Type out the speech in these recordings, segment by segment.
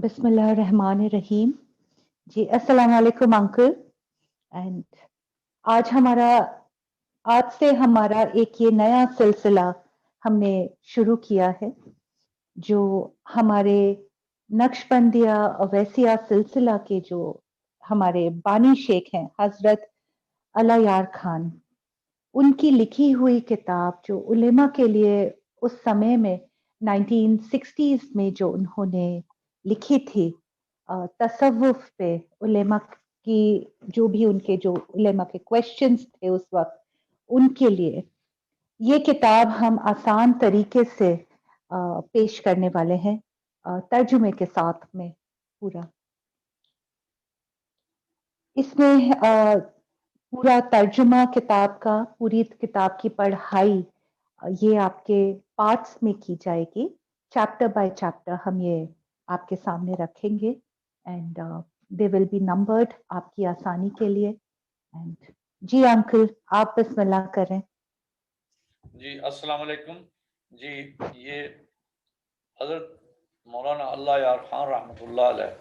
بسم اللہ الرحمن الرحیم. جی السلام علیکم انکل. اینڈ آج سے ہمارا ایک یہ نیا سلسلہ ہم نے شروع کیا ہے جو ہمارے نقش بندیہ اویسیہ سلسلہ کے جو ہمارے بانی شیخ ہیں حضرت اللہ یار خان، ان کی لکھی ہوئی کتاب جو علماء کے لیے اس سمے میں 1960s میں جو انہوں نے لکھی تھی تصوف پہ، علماء کی جو بھی ان کے جو علماء کے کوشچنز تھے اس وقت، ان کے لیے یہ کتاب ہم آسان طریقے سے پیش کرنے والے ہیں، ترجمے کے ساتھ میں پورا. اس میں پورا ترجمہ کتاب کا، پوری کتاب کی پڑھائی یہ آپ کے پارٹس میں کی جائے گی. چیپٹر بائی چیپٹر ہم یہ آپ کے سامنے رکھیں گے and they will be numbered آپ کی آسانی کے لیے. اینڈ جی انکل آپ بسم اللہ کریں. جی السلام علیکم. جی یہ حضرت مولانا اللہ یار خان رحمۃ اللہ علیہ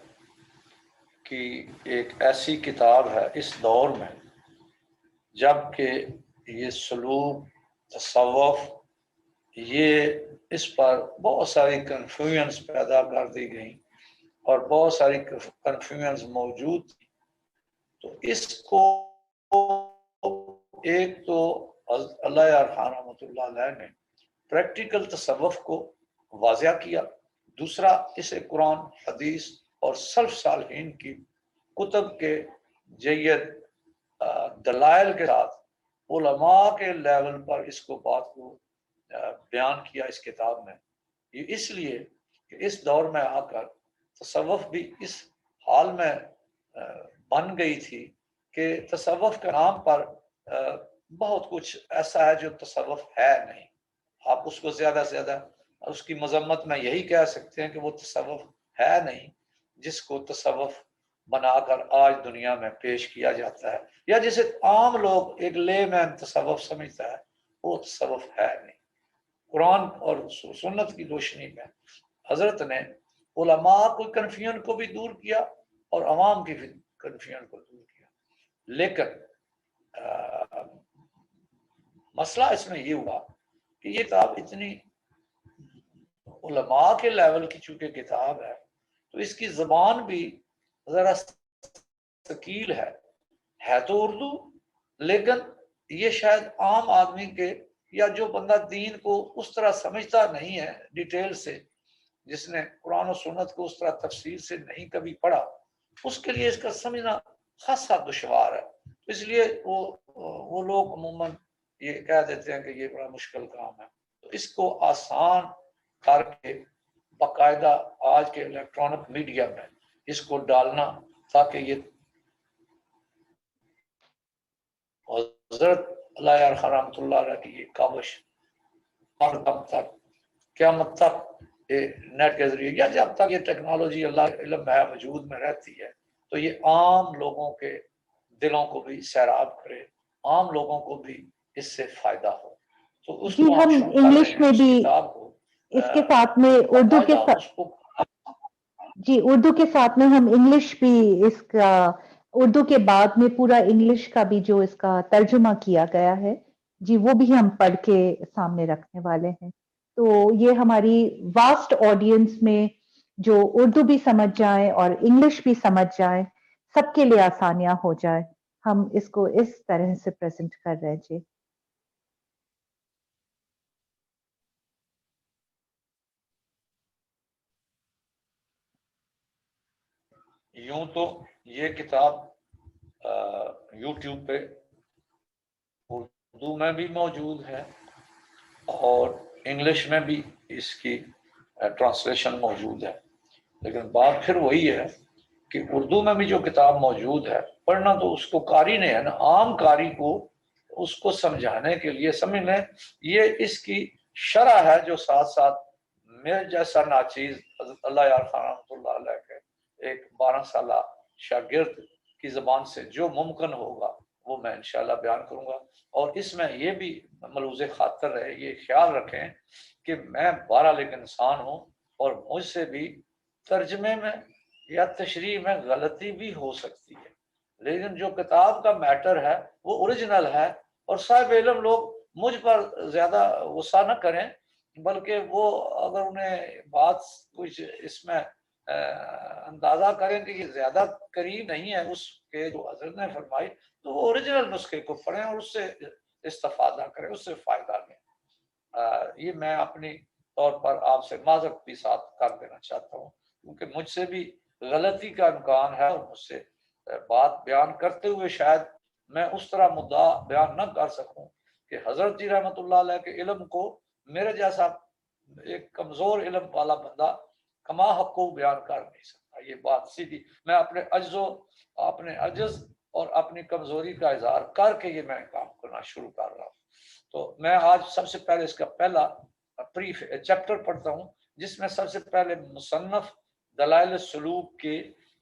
کی ایک ایسی کتاب ہے اس دور میں جب کہ یہ سلوک، تصوف، یہ اس پر بہت ساری کنفیوژنس پیدا کر دی گئیں اور بہت ساری کنفیوژنس موجود تھی. تو اس کو ایک تو اللہ یار خان رحمۃ اللہ علیہ نے پریکٹیکل تصوف کو واضح کیا، دوسرا اسے قرآن، حدیث اور سلف صالحین کی کتب کے جید دلائل کے ساتھ علماء کے لیول پر اس کو بات کو بیان کیا اس کتاب میں. یہ اس لیے کہ اس دور میں آ کر تصوف بھی اس حال میں بن گئی تھی کہ تصوف کے نام پر بہت کچھ ایسا ہے جو تصوف ہے نہیں. آپ اس کو زیادہ سے زیادہ اس کی مذمت میں یہی کہہ سکتے ہیں کہ وہ تصوف ہے نہیں جس کو تصوف بنا کر آج دنیا میں پیش کیا جاتا ہے، یا جسے عام لوگ ایک لے مین تصوف سمجھتا ہے، وہ تصوف ہے نہیں. قرآن اور سنت کی روشنی میں حضرت نے علماء کو کنفیوژن کو بھی دور کیا اور عوام کی کنفیوژن کو دور کیا. لیکن مسئلہ اس میں یہ ہوا کہ یہ کتاب اتنی علماء کے لیول کی چونکہ کتاب ہے تو اس کی زبان بھی ذرا ثقیل ہے تو اردو، لیکن یہ شاید عام آدمی کے یا جو بندہ دین کو اس طرح سمجھتا نہیں ہے ڈیٹیل سے، جس نے قرآن و سنت کو اس طرح تفصیل سے نہیں کبھی پڑھا، اس کے لیے اس کا سمجھنا خاصا دشوار ہے. اس لیے وہ لوگ عموماً یہ کہہ دیتے ہیں کہ یہ بڑا مشکل کام ہے. تو اس کو آسان کر کے باقاعدہ آج کے الیکٹرانک میڈیا میں اس کو ڈالنا تاکہ یہ حضرت اللہ یار خان رحمۃ اللہ علیہ کی یہ کاوش تک قیامت تک نیٹ کے ذریعے یا جب تک یہ ٹیکنالوجی اللہ علم میں وجود میں رہتی ہے تو یہ عام لوگوں کے دلوں کو بھی سیراب کرے، عام لوگوں کو بھی اس سے فائدہ ہو. تو اس کو ہم شروع کر رہے ہیں اس کتاب کو اس کے ساتھ میں اردو کے ساتھ جی اردو کے ساتھ میں ہم انگلش بھی اس کا اردو کے بعد میں پورا انگلش کا بھی جو اس کا ترجمہ کیا گیا ہے جی وہ بھی ہم پڑھ کے سامنے رکھنے والے ہیں. تو یہ ہماری واسٹ آڈینس میں جو اردو بھی سمجھ جائیں اور انگلش بھی سمجھ جائیں، سب کے لیے آسانیاں ہو جائے، ہم اس کو اس طرح سے پریزنٹ کر رہے جی. یوں تو یہ کتاب یوٹیوب پہ اردو میں بھی موجود ہے اور انگلش میں بھی اس کی ٹرانسلیشن موجود ہے، لیکن بات پھر وہی ہے کہ اردو میں بھی جو کتاب موجود ہے پڑھنا تو اس کو قاری نے ہے نا، عام قاری کو اس کو سمجھانے کے لیے سمجھ لیں یہ اس کی شرح ہے جو ساتھ ساتھ میرے جیسا ناچیز حضرت اللہ یار خان رحمۃ اللہ علیہ کے ایک 12 سالہ شاگرد کی زبان سے جو ممکن ہوگا وہ میں انشاءاللہ بیان کروں گا. اور اس میں یہ بھی ملحوظ خاطر رہے، یہ خیال رکھیں کہ میں 12 لیکن انسان ہوں اور مجھ سے بھی ترجمے میں یا تشریح میں غلطی بھی ہو سکتی ہے، لیکن جو کتاب کا میٹر ہے وہ اوریجنل ہے، اور صاحب علم لوگ مجھ پر زیادہ غصہ نہ کریں، بلکہ وہ اگر انہیں بات کچھ اس میں اندازہ کریں کہ یہ زیادہ قریب نہیں ہے اس کے جو حضرت نے فرمائی، تو وہ اوریجنل نسخے کو پڑھیں اور اس سے استفادہ کریں، اس سے فائدہ لیں۔ یہ میں اپنی طور پر آپ سے معذرت بھی ساتھ کر دینا چاہتا ہوں، کیونکہ مجھ سے بھی غلطی کا امکان ہے، اور مجھ سے بات بیان کرتے ہوئے شاید میں اس طرح مدعا بیان نہ کر سکوں کہ حضرت جی رحمۃ اللہ علیہ کے علم کو میرے جیسا ایک کمزور علم والا بندہ کما حق کو بیان کر نہیں سکتا۔ یہ بات سیدھی میں اپنے عجز اور اپنی کمزوری کا اظہار کر کے یہ میں کام کرنا شروع کر رہا ہوں۔ تو میں آج سب سے پہلے اس کا پہلا چیپٹر پڑھتا ہوں، جس میں سب سے پہلے مصنف دلائل السلوک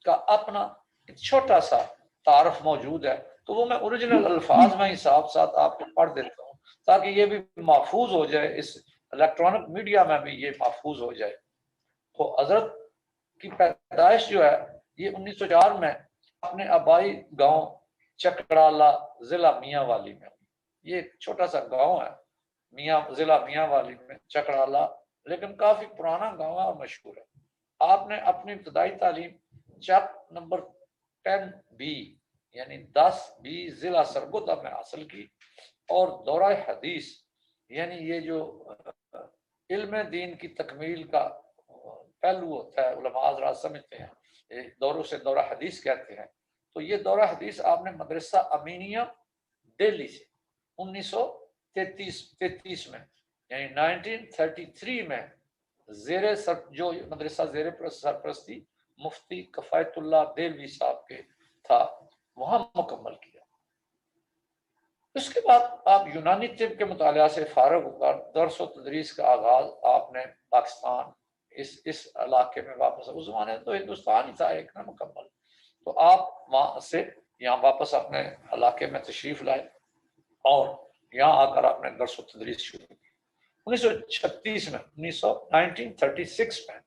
کا اپنا ایک چھوٹا سا تعارف موجود ہے، تو وہ میں اوریجنل الفاظ میں ہی ساتھ ساتھ آپ کو پڑھ دیتا ہوں تاکہ یہ بھی محفوظ ہو جائے، اس الیکٹرانک میڈیا میں بھی یہ محفوظ ہو جائے۔ تو حضرت کی پیدائش جو ہے یہ 1904 میں اپنے آبائی گاؤں چکڑالہ ضلع میاں والی میں، یہ ایک چھوٹا سا گاؤں ہے ضلع میاں والی میں چکڑالہ، لیکن کافی پرانا گاؤں ہے اور مشہور ہے۔ آپ نے اپنی ابتدائی تعلیم چک نمبر 10B یعنی 10B ضلع سرگودا میں حاصل کی، اور دورہ حدیث یعنی یہ جو علم دین کی تکمیل کا پہلو ہوتا ہے، علماء حضرات سمجھتے ہیں دوروں سے دورہ حدیث کہتے ہیں، تو یہ دورہ حدیث آپ نے مدرسہ امینیہ دہلی سے 1933 میں یعنی 1933 میں جو مدرسہ زیر سرپرستی مفتی کفایت اللہ دہلوی صاحب کے تھا وہاں مکمل کیا۔ اس کے بعد آپ یونانی طب کے مطالعہ سے فارغ ہو کر درس و تدریس کا آغاز آپ نے پاکستان اس علاقے میں واپس، اس زمانے تو ہندوستان ہی تھا ایک نہ مکمل، تو آپ وہاں سے یہاں واپس اپنے علاقے میں تشریف لائے اور یہاں آ کر آپ نے درس و تدریس شروع کی۔ 1936 میں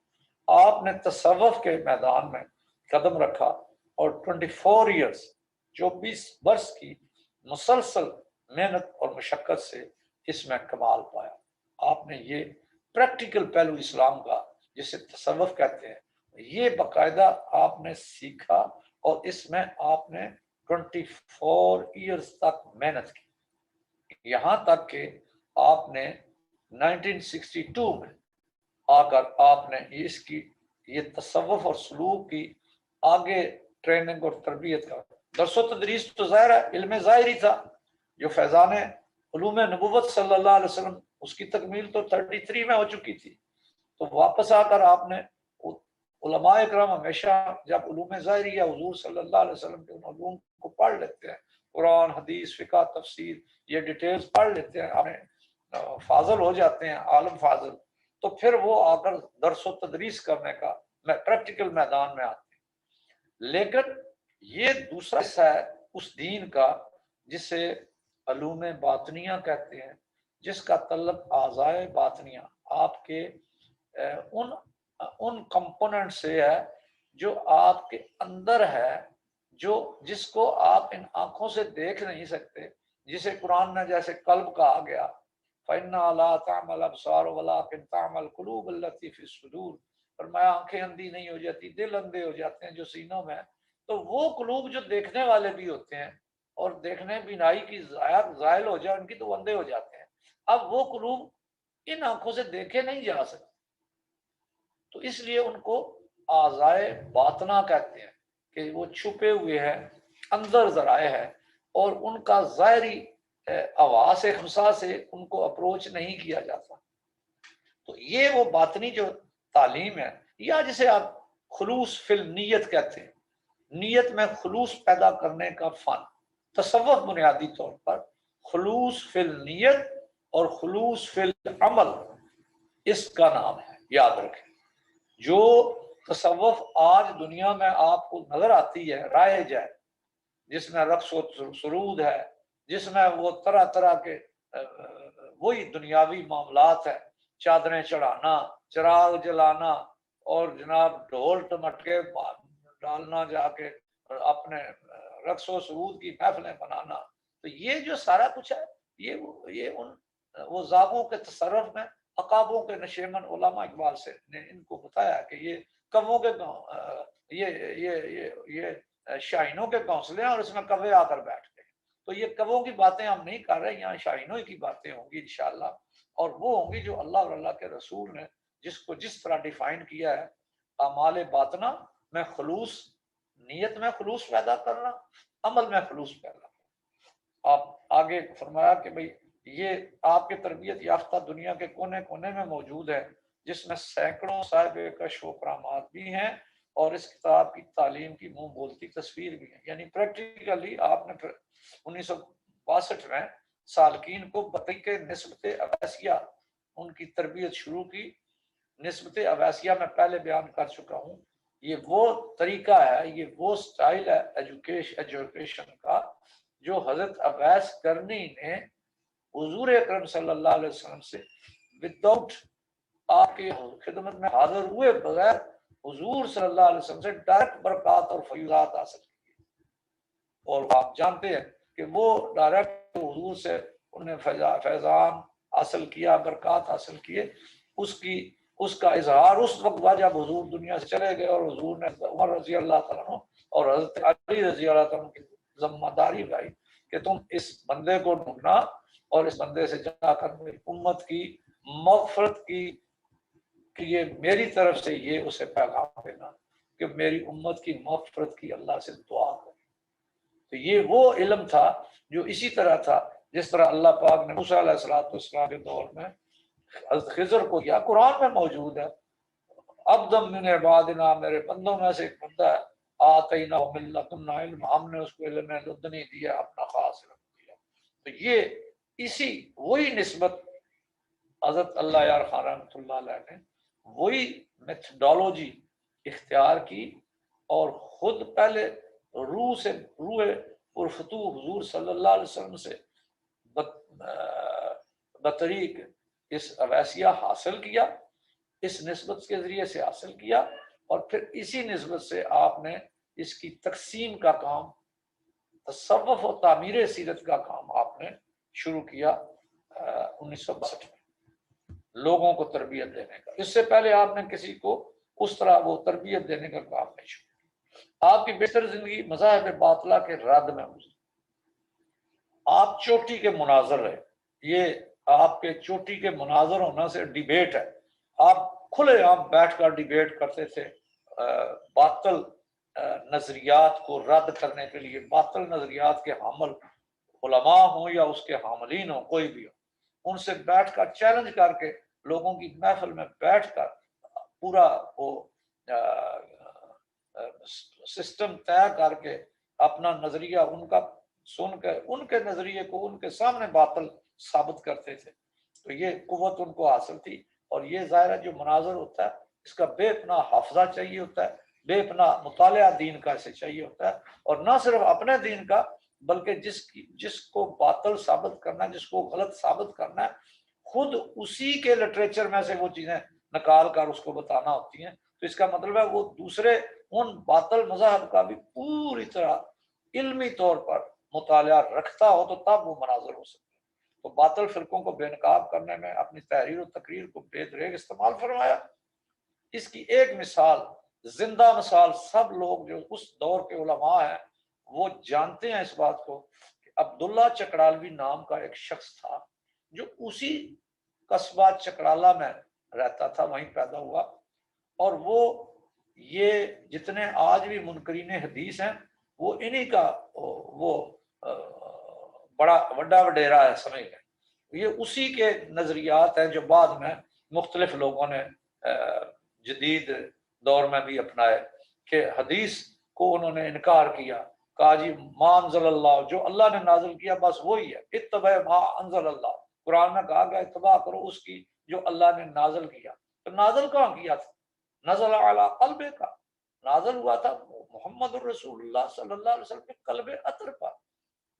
آپ نے تصوف کے میدان میں قدم رکھا اور 24 برس کی مسلسل محنت اور مشقت سے اس میں کمال پایا۔ آپ نے یہ پریکٹیکل پہلو اسلام کا جسے تصوف کہتے ہیں یہ باقاعدہ آپ نے سیکھا، اور اس میں آپ نے 24 ایئرز تک محنت کی، یہاں تک کہ آپ نے 1962 میں آ کر آپ نے یہ تصوف اور سلوک کی آگے ٹریننگ اور تربیت کا درس و تدریس تو ظاہر ہے علم ظاہری تھا، جو فیضان علوم نبوت صلی اللہ علیہ وسلم اس کی تکمیل تو 33 میں ہو چکی تھی، تو واپس آ کر آپ نے علماء اکرام ہمیشہ جب علوم ظاہری یا حضور صلی اللہ علیہ وسلم کے ان علوم کو پڑھ لیتے ہیں، قرآن حدیث فقہ تفسیر یہ ڈیٹیلز پڑھ لیتے ہیں، آپ نے فاضل ہو جاتے ہیں، عالم فاضل، تو پھر وہ آ کر درس و تدریس کرنے کا پریکٹیکل میدان میں آتے ہیں۔ لیکن یہ دوسرا حصہ ہے اس دین کا جسے علوم باطنیہ کہتے ہیں، جس کا تعلق اعضائے باطنیہ آپ کے ان کمپوننٹ سے ہے جو آپ کے اندر ہے، جس کو آپ ان آنکھوں سے دیکھ نہیں سکتے، جسے قرآن نے جیسے قلب کہا گیا فَإِنَّهَا لَا تَعْمَى الْأَبْصَارُ وَلَٰكِن تَعْمَى الْقُلُوبُ الَّتِي فِي الصُّدُورِ، فرمایا آنکھیں اندھی نہیں ہو جاتی، دل اندھے ہو جاتے ہیں جو سینوں میں، تو وہ قلوب جو دیکھنے والے بھی ہوتے ہیں اور دیکھنے بینائی کی زائل ہو جائے ان کی تو اندھے ہو جاتے ہیں، اب وہ قلوب ان آنکھوں سے دیکھے نہیں جا سکتے، تو اس لیے ان کو اعضائے باطنہ کہتے ہیں کہ وہ چھپے ہوئے ہیں، اندر ذرائع ہے، اور ان کا ظاہری حواس خمسہ سے ان کو اپروچ نہیں کیا جاتا۔ تو یہ وہ باطنی جو تعلیم ہے، یا جسے آپ خلوص فی النیت کہتے ہیں، نیت میں خلوص پیدا کرنے کا فن، تصوف بنیادی طور پر خلوص فی النیت اور خلوص فی العمل اس کا نام ہے، یاد رکھیں۔ جو تصوف آج دنیا میں آپ کو نظر آتی ہے رائج ہے، جس میں رقص و سرود ہے، جس میں وہ طرح طرح کے وہی دنیاوی معاملات ہیں، چادریں چڑھانا، چراغ جلانا اور جناب ڈھول ٹمٹکے ڈالنا جا کے اپنے رقص و سرود کی محفلیں بنانا، تو یہ جو سارا کچھ ہے یہ وہ زاغوں کے تصرف میں عقابوں کے نشیمن علماء اقبال سے نے ان کو بتایا کہ یہ کووں کے یہ شاہینوں کے گھونسلے ہیں اور اس میں کوے آ کر بیٹھ گئے. تو یہ کووں کی باتیں ہم نہیں کر رہے، یہاں شاہینوں کی باتیں ہوں گی انشاءاللہ، اور وہ ہوں گی جو اللہ اور اللہ کے رسول نے جس کو جس طرح ڈیفائن کیا ہے، اعمال باطنہ میں خلوص، نیت میں خلوص پیدا کرنا، عمل میں خلوص پیدا کرنا. آپ آگے فرمایا کہ بھئی یہ آپ کے تربیت یافتہ دنیا کے کونے کونے میں موجود ہے، جس میں سینکڑوں صاحب کشف و کرامات بھی ہیں اور اس کتاب کی تعلیم کی منہ بولتی تصویر بھی ہے. یعنی پریکٹیکلی آپ نے 1962 میں سالکین کو بطریق نسبت اویسیہ ان کی تربیت شروع کی. نسبت اویسیہ میں پہلے بیان کر چکا ہوں، یہ وہ طریقہ ہے، یہ وہ سٹائل ہے ایجوکیشن کا جو حضرت اویس کرنی نے حضور اکرم صلی اللہ علیہ وسلم سے وداؤٹ آپ کی خدمت میں حاضر ہوئے بغیر حضور صلی اللہ علیہ وسلم سے ڈائریکٹ برکات اور فیوضات حاصل کی. اور آپ جانتے ہیں کہ وہ ڈائریکٹ حضور سے انہیں فیضان حاصل کیا، برکات حاصل کیے. اس کا اظہار اس وقت ہوا جب حضور دنیا سے چلے گئے اور حضور نے عمر رضی اللہ تعالیٰ عنہ اور حضرت علی رضی اللہ تعالیٰ عنہ کی ذمہ داری اٹھائی کہ تم اس بندے کو ڈھونڈنا اور اس بندے سے جا کر میری امت کی مغفرت کی کہ یہ میری طرف سے یہ اسے پیغام دینا کہ میری امت کی مغفرت کی اللہ سے دعا کرے. تو یہ وہ علم تھا جو اسی طرح تھا جس طرح اللہ پاک نے موسیٰ علیہ السلام کے دور میں حضرت خضر کو کیا. قرآن میں موجود ہے، عبدم من عبادنا، میرے بندوں میں سے ایک بندہ ہے، آتینا من لدنا علم، ہم نے اس کو علم لدنی دیا، اپنا خاص علم دیا. تو یہ اسی وہی نسبت حضرت اللہ یار خان رحمۃ اللہ علیہ نے وہی میتھڈالوجی اختیار کی اور خود پہلے روح پرفتوح حضور صلی اللہ علیہ وسلم سے بطریق اس اویسیہ حاصل کیا، اس نسبت کے ذریعے سے حاصل کیا، اور پھر اسی نسبت سے آپ نے اس کی تقسیم کا کام، تصوف و تعمیر سیرت کا کام آپ نے شروع کیا 1962 میں لوگوں کو تربیت دینے کا. اس سے پہلے آپ نے کسی کو اس طرح وہ تربیت دینے کا کام نہیں شروع کیا. آپ کی بیشتر زندگی مذاہب باطلہ کے رد میں گزری. آپ چوٹی کے مناظر رہے، یہ آپ کے چوٹی کے مناظر ہونا سے ڈیبیٹ ہے. آپ کھلے عام بیٹھ کر ڈیبیٹ کرتے تھے باطل نظریات کو رد کرنے کے لیے. باطل نظریات کے حامل علماء ہوں یا اس کے حاملین ہوں، کوئی بھی ہو، ان سے بیٹھ کر چیلنج کر کے لوگوں کی محفل میں بیٹھ کر پورا وہ سسٹم طے کر کے اپنا نظریہ ان کا سن کے ان کے نظریے کو ان کے سامنے باطل ثابت کرتے تھے. تو یہ قوت ان کو حاصل تھی. اور یہ ظاہر ہے جو مناظر ہوتا ہے اس کا بے پناہ حافظہ چاہیے ہوتا ہے، بے پناہ مطالعہ دین کا اسے چاہیے ہوتا ہے، اور نہ صرف اپنے دین کا بلکہ جس کو باطل ثابت کرنا ہے، جس کو غلط ثابت کرنا ہے، خود اسی کے لٹریچر میں سے وہ چیزیں نکال کر اس کو بتانا ہوتی ہیں. تو اس کا مطلب ہے وہ دوسرے ان باطل مذاہب کا بھی پوری طرح علمی طور پر مطالعہ رکھتا ہو تو تب وہ مناظر ہو سکتے. تو باطل فرقوں کو بے نقاب کرنے میں اپنی تحریر و تقریر کو بے دریغ استعمال فرمایا. اس کی ایک مثال، زندہ مثال، سب لوگ جو اس دور کے علماء ہیں وہ جانتے ہیں اس بات کو کہ عبداللہ چکڑالوی نام کا ایک شخص تھا جو اسی قصبہ چکڑالہ میں رہتا تھا، وہیں پیدا ہوا. اور وہ یہ جتنے آج بھی منکرین حدیث ہیں وہ انہی کا وہ بڑا وڈا وڈیرا ہے، سمجھ لیں. یہ اسی کے نظریات ہیں جو بعد میں مختلف لوگوں نے جدید دور میں بھی اپنائے کہ حدیث کو انہوں نے انکار کیا، کہا جی ما انزل اللہ، جو اللہ نے نازل کیا بس وہی ہے، اتبع ما انزل اللہ. قرآن میں کہا گیا اتباع کرو اس کی جو اللہ نے نازل کیا. تو نازل کہاں کیا تھا؟ نزل علی قلبے کا، نازل ہوا تھا محمد الرسول اللہ صلی اللہ علیہ وسلم کے قلب اطہر پر،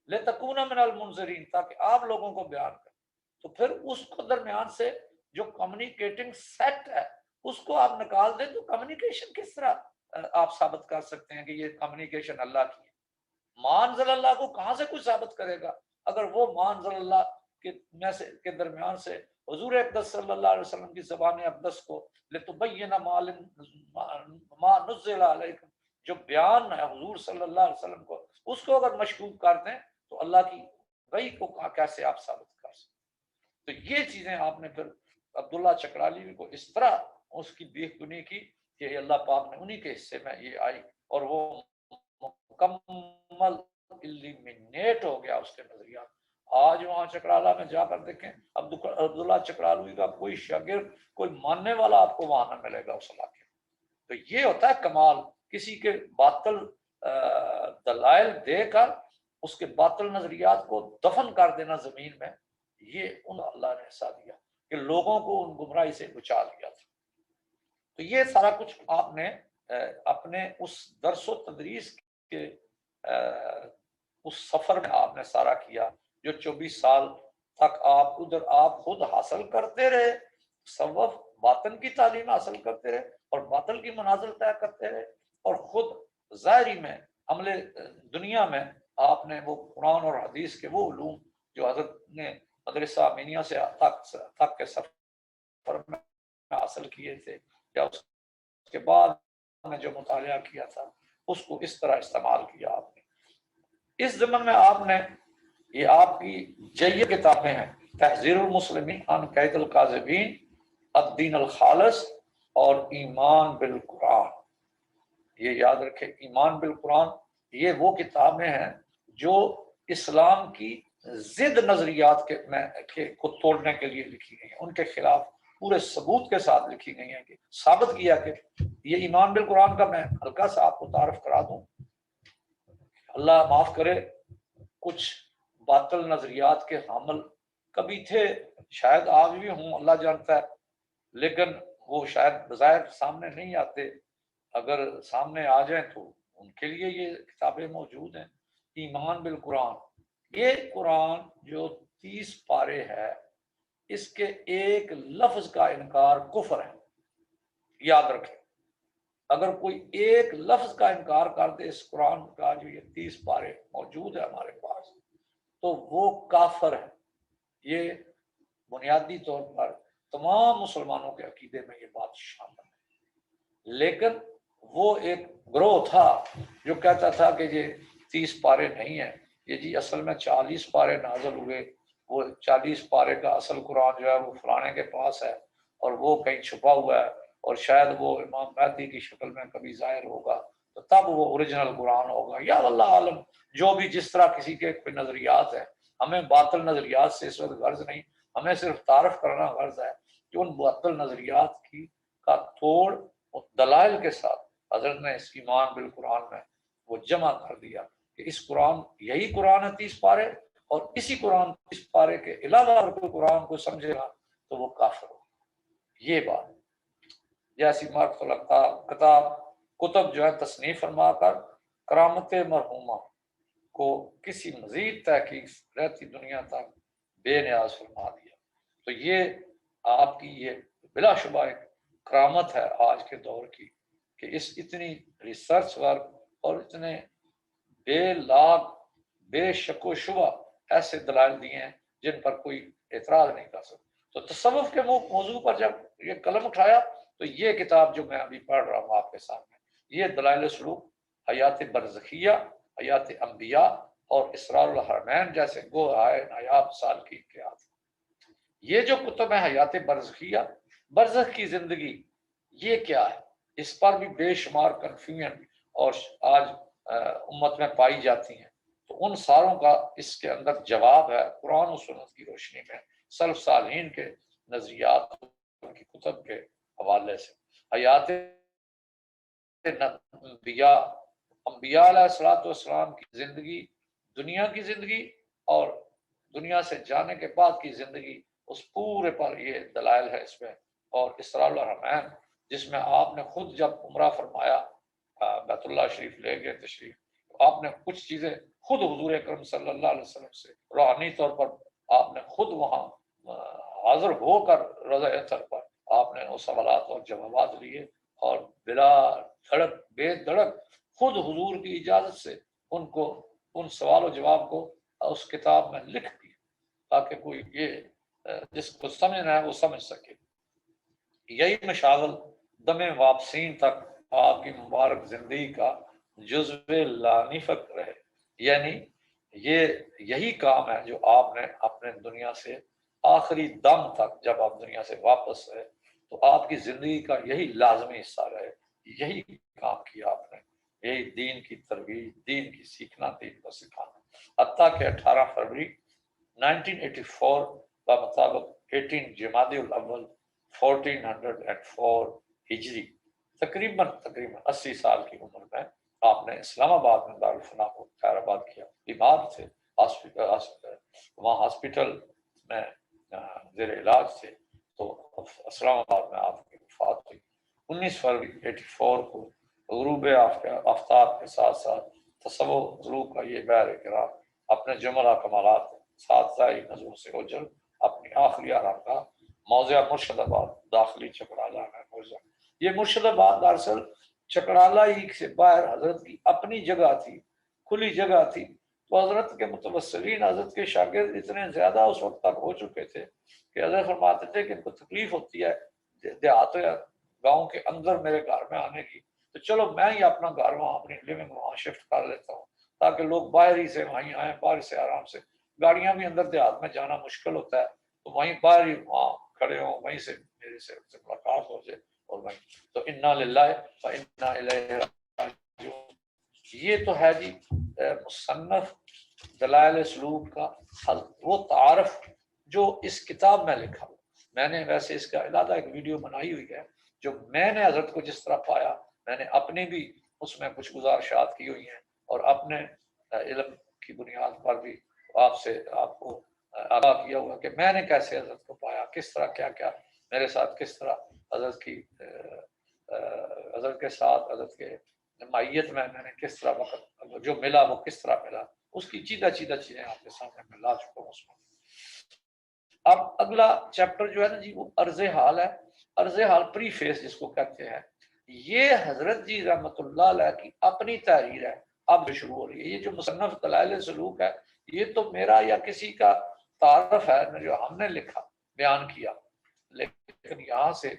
لتکون من المنذرین، تاکہ آپ لوگوں کو بیان کریں. تو پھر اس کو درمیان سے جو کمیونیکیٹنگ سیٹ ہے اس کو آپ نکال دیں تو کمیونیکیشن کس طرح آپ ثابت کر سکتے ہیں کہ یہ کمیونیکیشن اللہ کی ہے؟ ما انزل اللہ کو کہاں سے کچھ ثابت کرے گا اگر وہ ما انزل اللہ کے درمیان سے حضور اقدس صلی اللہ علیہ وسلم کی زبان اقدس کو لتبین ما نزل علیکم جو بیان ہے حضور صلی اللہ علیہ وسلم کو اس کو اگر مشکوک کر دیں تو اللہ کی وحی کو کیسے آپ ثابت کر سکتے؟ تو یہ چیزیں آپ نے پھر عبداللہ چکرالی کو اس طرح اس کی بیخ بنی کی کہ اللہ پاک نے انہی کے حصے میں یہ آئی اور وہ مکمل ایلیمینیٹ ہو گیا اس کے نظریات۔ آج وہاں چکرالا میں جا کر دیکھیں عبداللہ چکرالوی کا کوئی شاگرد کوئی ماننے والا آپ کو وہاں نہ ملے گا اس علاقے میں۔ تو یہ ہوتا ہے کمال، کسی کے باطل دلائل دے کر اس کے باطل نظریات کو دفن کر دینا زمین میں، یہ ان اللہ نے ایسا دیا کہ لوگوں کو ان گمراہی سے بچا لیا تھا۔ تو یہ سارا کچھ آپ نے اپنے اس درس و تدریس کے اس سفر میں آپ نے سارا کیا جو 24 سال تک آپ ادھر آپ خود حاصل کرتے رہے، تصوف باطن کی تعلیم حاصل کرتے رہے اور باطل کی منازل طے کرتے رہے، اور خود ظاہری میں عمل دنیا میں آپ نے وہ قرآن اور حدیث کے وہ علوم جو حضرت نے مدرسہ امینیہ سے تک کے سفر میں حاصل کیے تھے یا اس کے بعد نے جو مطالعہ کیا تھا اس کو اس طرح استعمال کیا آپ نے۔ اس ضمن میں آپ نے یہ آپ کی جیہ کتابیں ہیں، تحذیر المسلمین عن قید الکاذبین، الدین الخالص اور ایمان بالقرآن۔ یہ یاد رکھے، ایمان بالقرآن یہ وہ کتابیں ہیں جو اسلام کی ضد نظریات کو توڑنے کے لیے لکھی گئی ہیں، ان کے خلاف پورے ثبوت کے ساتھ لکھی گئی ہیں کہ ثابت کیا کہ یہ ایمان بالقرآن کا میں ہلکا سا آپ کو تعارف کرا دوں۔ اللہ معاف کرے، کچھ باطل نظریات کے حامل کبھی تھے، شاید آج بھی ہوں، اللہ جانتا ہے، لیکن وہ شاید بظاہر سامنے نہیں آتے، اگر سامنے آ جائیں تو ان کے لیے یہ کتابیں موجود ہیں۔ ایمان بالقرآن، یہ قرآن جو 30 پارے ہے، اس کے ایک لفظ کا انکار کفر ہے، یاد رکھیں۔ اگر کوئی ایک لفظ کا انکار کر دے اس قرآن کا جو یہ 30 پارے موجود ہے ہمارے پاس، تو وہ کافر ہے۔ یہ بنیادی طور پر تمام مسلمانوں کے عقیدے میں یہ بات شامل ہے، لیکن وہ ایک گروہ تھا جو کہتا تھا کہ یہ 30 پارے نہیں ہیں، یہ جی اصل میں 40 پارے نازل ہوئے، وہ 40 پارے کا اصل قرآن جو ہے وہ فلانے کے پاس ہے اور وہ کہیں چھپا ہوا ہے اور شاید وہ امام مہدی کی شکل میں کبھی ظاہر ہوگا تو تب وہ اوریجنل قرآن ہوگا، یا اللہ عالم جو بھی جس طرح کسی کے کوئی نظریات ہیں۔ ہمیں باطل نظریات سے اس وقت غرض نہیں، ہمیں صرف تعارف کرنا غرض ہے کہ ان باطل نظریات کی کا توڑ دلائل کے ساتھ حضرت نے اس ایمان بالقرآن میں وہ جمع کر دیا کہ اس قرآن یہی قرآن ہے 30 پارے، اور اسی قرآن 30 پارے کے علاوہ اگر کوئی قرآن کو سمجھے گا تو وہ کافر ہو۔ یہ بات جیسی کتب جو ہے تصنیف فرما کر کرامت مرحومہ کو کسی مزید تحقیق رہتی دنیا تک بے نیاز فرما دیا۔ تو یہ آپ کی یہ بلا شبہ ایک کرامت ہے آج کے دور کی کہ اس اتنی ریسرچ ورک اور اتنے بے شک و شبہ ایسے دلائل دیے ہیں جن پر کوئی اعتراض نہیں کر سکتا۔ تو تصوف کے موضوع پر جب یہ قلم اٹھایا تو یہ کتاب جو میں ابھی پڑھ رہا ہوں آپ کے سامنے، یہ دلائل سلوک، حیات برزخیہ، حیات انبیاء اور اسرار الحرمین جیسے گو آئے نایاب سال کی قیاد۔ یہ جو کتب ہے حیات برزخیہ، برزخ کی زندگی یہ کیا ہے، اس پر بھی بے شمار کنفیوژن اور آج امت میں پائی جاتی ہیں، تو ان ساروں کا اس کے اندر جواب ہے قرآن و سنت کی روشنی میں سلف صالحین کے نظریات کی کتب کے حوالے سے۔ حیات انبیاء علیہ الصلوۃ والسلام کی زندگی، دنیا کی زندگی اور دنیا سے جانے کے بعد کی زندگی، اس پورے پر یہ دلائل ہے اس میں۔ اور اسرار الرحمن جس میں آپ نے خود جب عمرہ فرمایا، بیت اللہ شریف لے گئے تشریف، آپ نے کچھ چیزیں خود حضور اکرم صلی اللہ علیہ وسلم سے روحانی طور پر آپ نے خود وہاں حاضر ہو کر روضہ اطہر پر آپ آپ نے وہ سوالات اور جوابات لیے اور بلا دھڑک بے دھڑک خود حضور کی اجازت سے ان کو ان سوال و جواب کو اس کتاب میں لکھ دیا تاکہ کوئی یہ جس کو سمجھنا ہے وہ سمجھ سکے. یہی مشاغل دم واپسین تک آپ کی مبارک زندگی کا جزو لانفق رہے. یعنی یہی کام ہے جو آپ نے اپنے دنیا سے آخری دم تک جب آپ دنیا سے واپس رہے تو آپ کی زندگی کا یہی لازمی حصہ رہے. یہی کام کیا آپ نے, یہی دین کی ترویج, دین کی سیکھنا, دین کو سکھانا. حتیٰ کہ 18 فروری 1984 کا مطابق 18 جمادی الاول 1404 ہجری تقریباً 80 سال کی عمر میں آپ نے اسلام آباد میں دارالفنا کو خیر آباد کیا. بیمار تھے, وہاں ہاسپٹل میں زیر علاج تھے, تو اسلام آباد میں آپ کی وفات ہوئی. 19 فروری 84 کو غروب آفتاب کے ساتھ ساتھ تصوف غروب کا یہ بحر کرام اپنے جملہ کمالات ساتھ نظروں سے اوجل اپنی آخری آرام کا موضع مرشد آباد داخلی چکرالہ میں موضع. یہ مرشد آباد دراصل چکرالہ ہی سے باہر حضرت کی اپنی جگہ تھی, کھلی جگہ تھی. تو حضرت کے متوسلین, حضرت کے شاگرد اتنے زیادہ اس وقت تک ہو چکے تھے کہ حضرت فرماتے تھے کہ ان کو تکلیف ہوتی ہے دیہات یا گاؤں کے اندر میرے گھر میں آنے کی, تو چلو میں ہی اپنا گھر وہاں اپنی لیونگ وہاں شفٹ کر لیتا ہوں تاکہ لوگ باہر ہی سے وہیں آئیں, باہر سے آرام سے. گاڑیاں بھی اندر دیہات میں جانا مشکل ہوتا ہے, تو وہیں باہر ہی وہاں کھڑے ہوں, وہیں سے میرے سے ملاقات ہو جائے. اور وہیں تو انا للہ و انا الیہ راجعون. یہ تو ہے جی مصنف دلائل سلوک کا وہ تعارف جو اس کتاب میں لکھا. میں نے ویسے اس کا علیحدہ ایک ویڈیو بنائی ہوئی ہے جو میں نے حضرت کو جس طرح پایا, میں نے اپنی بھی اس میں کچھ گزارشات کی ہوئی ہیں اور اپنے علم کی بنیاد پر بھی آپ کو آگاہ کیا ہوا کہ میں نے کیسے حضرت کو پایا, کس طرح کیا کیا میرے ساتھ, کس طرح حضرت کے ساتھ حضرت کے معیت میں نے کس طرح وقت جو ملا وہ کس طرح ملا, اس کی چیدہ چیزیں آپ کے سامنے میں لا چکا ہوں. اس میں اب اگلا چیپٹر جو ہے نا جی وہ عرض حال ہے. عرض حال پری فیس جس کو کہتے ہیں, یہ حضرت جی رحمت اللہ علیہ کی اپنی تحریر ہے. اب جو شروع ہو رہی ہے, یہ جو مصنف دلائل سلوک ہے یہ تو میرا یا کسی کا تعارف ہے جو ہم نے لکھا بیان کیا, لیکن یہاں سے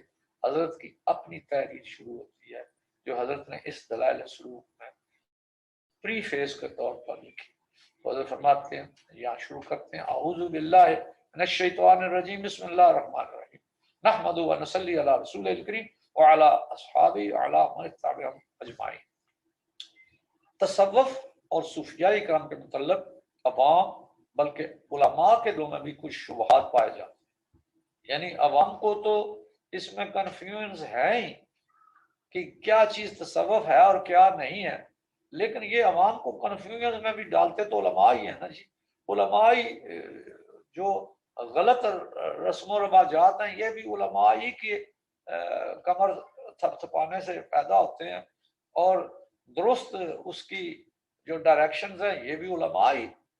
حضرت کی اپنی تحریر شروع ہوتی ہے جو حضرت نے اس دلائل سلوک میں پری فیس کے طور پر لکھی. حضرت فرماتے ہیں, یہاں شروع کرتے ہیں, اعوذ باللہ من الشیطان الرجیم بسم اللہ الرحمن الرحیم نحمد و نصلی علی رسول الکریم وعلی اصحابہ وعلی من اتبعہم اجمعین. تصوف اور صوفیاء کرام کے متعلق عوام بلکہ علماء کے دلوں میں بھی کچھ شبہات پائے جاتے ہیں. یعنی عوام کو تو اس میں کنفیوژن ہے ہی کہ کیا چیز تصوف ہے اور کیا نہیں ہے, لیکن یہ عوام کو کنفیوژن میں بھی ڈالتے تو علماء ہی ہیں نا جی. علماء ہی جو غلط رسم و رواجات ہیں یہ بھی علماء ہی کی کمر تھپ تھپانے سے پیدا ہوتے ہیں, اور درست اس کی جو ڈائریکشنز ہیں یہ بھی علماء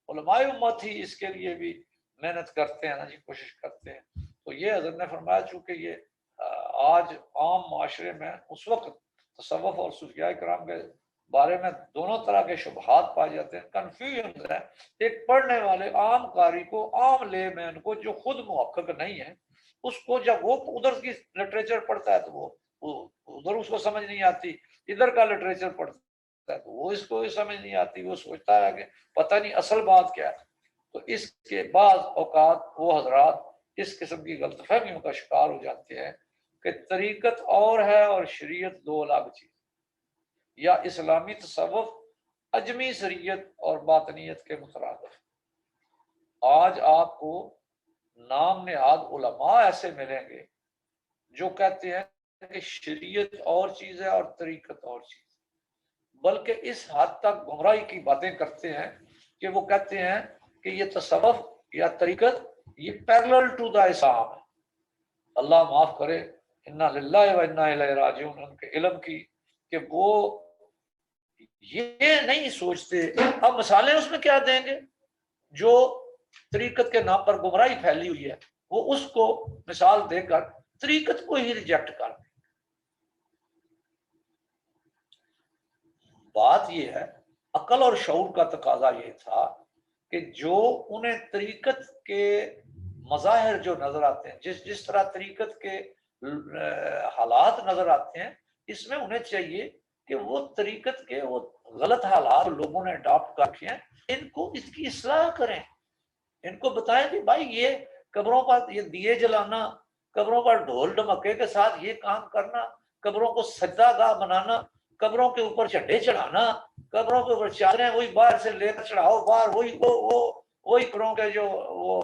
امت ہی اس کے لیے بھی محنت کرتے ہیں نا جی, کوشش کرتے ہیں. تو یہ حضرت نے فرمایا چونکہ یہ آج عام معاشرے میں اس وقت تصوف اور صوفیاء کرام کے بارے میں دونوں طرح کے شبہات پائے جاتے ہیں, کنفیوژن ہے. ایک پڑھنے والے عام قاری کو, عام لے مین کو جو خود محقق نہیں ہے, اس کو جب وہ ادھر کی لٹریچر پڑھتا ہے تو وہ ادھر اس کو سمجھ نہیں آتی, ادھر کا لٹریچر پڑھتا ہے تو وہ اس کو سمجھ نہیں آتی, وہ سوچتا ہے کہ پتہ نہیں اصل بات کیا ہے. تو اس کے بعض اوقات وہ حضرات اس قسم کی غلط فہمیوں کا شکار ہو جاتے ہیں کہ طریقت اور ہے اور شریعت دو الگ چیز, یا اسلامی تصوف اجمی شریعت اور باطنیت کے مترادف. آج آپ کو نام نہاد علماء ایسے ملیں گے جو کہتے ہیں کہ شریعت اور چیز ہے اور طریقت اور چیز, بلکہ اس حد تک گمراہی کی باتیں کرتے ہیں کہ وہ کہتے ہیں کہ یہ تصوف یا طریقت یہ پیرلل ٹو دا اسلام ہے. اللہ معاف کرے, انا للہ و انا الیہ راجعون, ان کے علم کی کہ وہ یہ نہیں سوچتے. اب مثالیں اس میں کیا دیں گے, جو طریقت کے نام پر گمراہی پھیلی ہوئی ہے وہ اس کو مثال دے کر طریقت کو ہی ریجیکٹ کر دیں. بات یہ ہے، عقل اور شعور کا تقاضا یہ تھا کہ جو انہیں طریقت کے مظاہر جو نظر آتے ہیں، جس طرح طریقت کے حالات نظر آتے ہیں، اس میں انہیں چاہیے کہ وہ طریقت کے وہ غلط حالات لوگوں نے اڈاپٹ کر کے ہیں، ان کو اس کی اصلاح کریں. ان کو بتائیں کہ بھائی یہ قبروں پر یہ دیے جلانا، قبروں پر ڈھول ڈمکے کے ساتھ یہ کام کرنا، قبروں کو سجدہ گاہ بنانا، قبروں کے اوپر جھنڈے چڑھانا، قبروں کے اوپر چادریں وہی باہر سے لے کر چڑھاؤ، باہر وہی قبروں کے جو وہ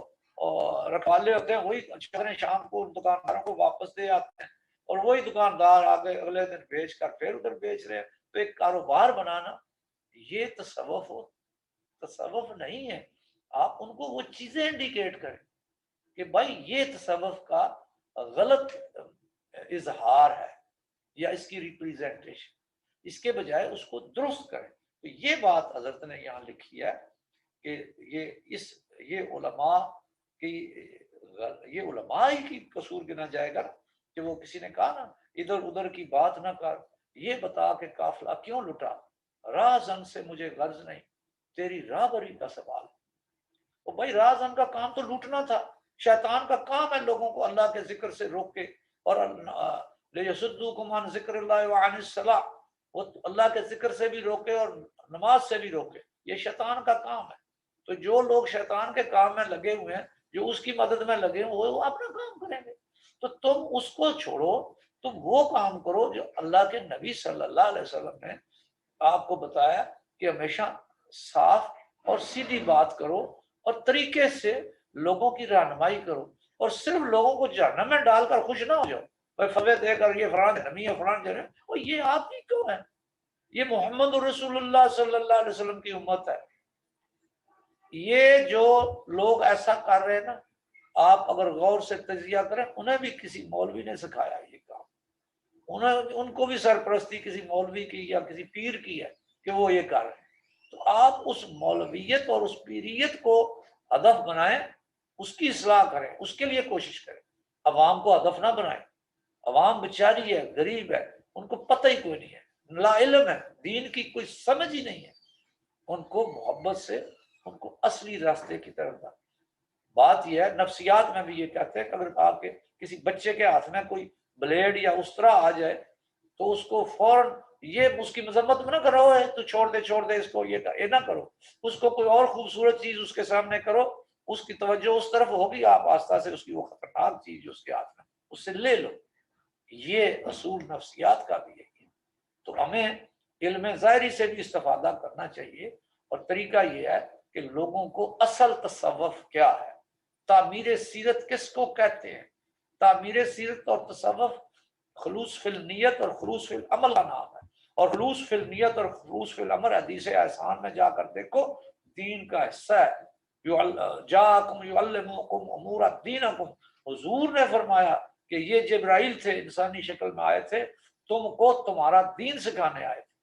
رکھوالے ہوتے ہیں وہی چادریں شام کو دکانداروں کو واپس دے آتے ہیں، اور وہی دکاندار آگے اگلے دن بیچ کر پھر ادھر بیچ رہے ہیں. تو ایک کاروبار بنانا یہ تصوف نہیں ہے. آپ ان کو وہ چیزیں انڈیکیٹ کریں کہ بھائی یہ تصوف کا غلط اظہار ہے یا اس کی ریپریزنٹیشن، اس کے بجائے اس کو درست کریں. تو یہ بات حضرت نے یہاں لکھی ہے کہ یہ علماء ہی کی قصور گنا جائے گا کہ وہ کسی نے کہا نا ادھر ادھر کی بات نہ کر، یہ بتا کہ قافلہ کیوں لٹا، راہ زن سے مجھے غرض نہیں، تیری راہ بری کا سوال. اور بھائی راہ زن کا کام تو لوٹنا تھا. شیطان کا کام ہے لوگوں کو اللہ کے ذکر سے روک کے، اور لِيَصُدُّوكُمْ عَنْ ذِكْرِ اللَّهِ وَعَنِ الصَّلَاةِ، وہ اللہ کے ذکر سے بھی روکے اور نماز سے بھی روکے. یہ شیطان کا کام ہے. تو جو لوگ شیطان کے کام میں لگے ہوئے ہیں، جو اس کی مدد میں لگے ہوئے، وہ اپنا کام کریں گے. تو تم اس کو چھوڑو، تم وہ کام کرو جو اللہ کے نبی صلی اللہ علیہ وسلم نے آپ کو بتایا کہ ہمیشہ صاف اور سیدھی بات کرو اور طریقے سے لوگوں کی رہنمائی کرو، اور صرف لوگوں کو جہنم میں ڈال کر خوش نہ ہو جاؤ فتوے دے کر یہ فلان نمی ہے فلان جنے. اور یہ آپ کی کیوں ہے؟ یہ محمد رسول اللہ صلی اللہ علیہ وسلم کی امت ہے. یہ جو لوگ ایسا کر رہے ہیں نا، آپ اگر غور سے تجزیہ کریں، انہیں بھی کسی مولوی نے سکھایا یہ کام، ان کو بھی سرپرستی کسی مولوی کی یا کسی پیر کی ہے کہ وہ یہ کر رہے ہیں. تو آپ اس مولویت اور اس پیریت کو ہدف بنائیں، اس کی اصلاح کریں، اس کے لیے کوشش کریں. عوام کو ہدف نہ بنائیں. عوام بیچاری ہے، غریب ہے، ان کو پتہ ہی کوئی نہیں ہے، لا علم ہے، دین کی کوئی سمجھ ہی نہیں ہے. ان کو محبت سے ان کو اصلی راستے کی طرف نہ. بات یہ ہے، نفسیات میں بھی یہ کہتے ہیں کہ اگر آپ کے کسی بچے کے ہاتھ میں کوئی بلیڈ یا اسطرا آ جائے تو اس کو فوراً یہ اس کی مذمت میں نہ کرو ہے تو چھوڑ دے اس کو، یہ نہ کرو. اس کو کوئی اور خوبصورت چیز اس کے سامنے کرو، اس کی توجہ اس طرف ہوگی، آپ آستہ سے اس کی وہ خطرناک چیز جو اس کے ہاتھ میں اس سے لے لو. یہ اصول نفسیات کا بھی ہے. تو ہمیں علم ظاہری سے بھی استفادہ کرنا چاہیے، اور طریقہ یہ ہے کہ لوگوں کو اصل تصوف کیا ہے، تعمیر سیرت کس کو کہتے ہیں. تعمیر سیرت اور تصوف خلوص فی النیت اور خلوص فی العمل کا نام ہے. اور خلوص فی النیت اور خلوص فی الامر حدیث احسان میں جا کر دیکھو، دین کا حصہ ہے. جاءکم یعلمکم امور دینکم، حضور نے فرمایا کہ یہ جبرائیل تھے، انسانی شکل میں آئے تھے، تم کو تمہارا دین سکھانے آئے تھے.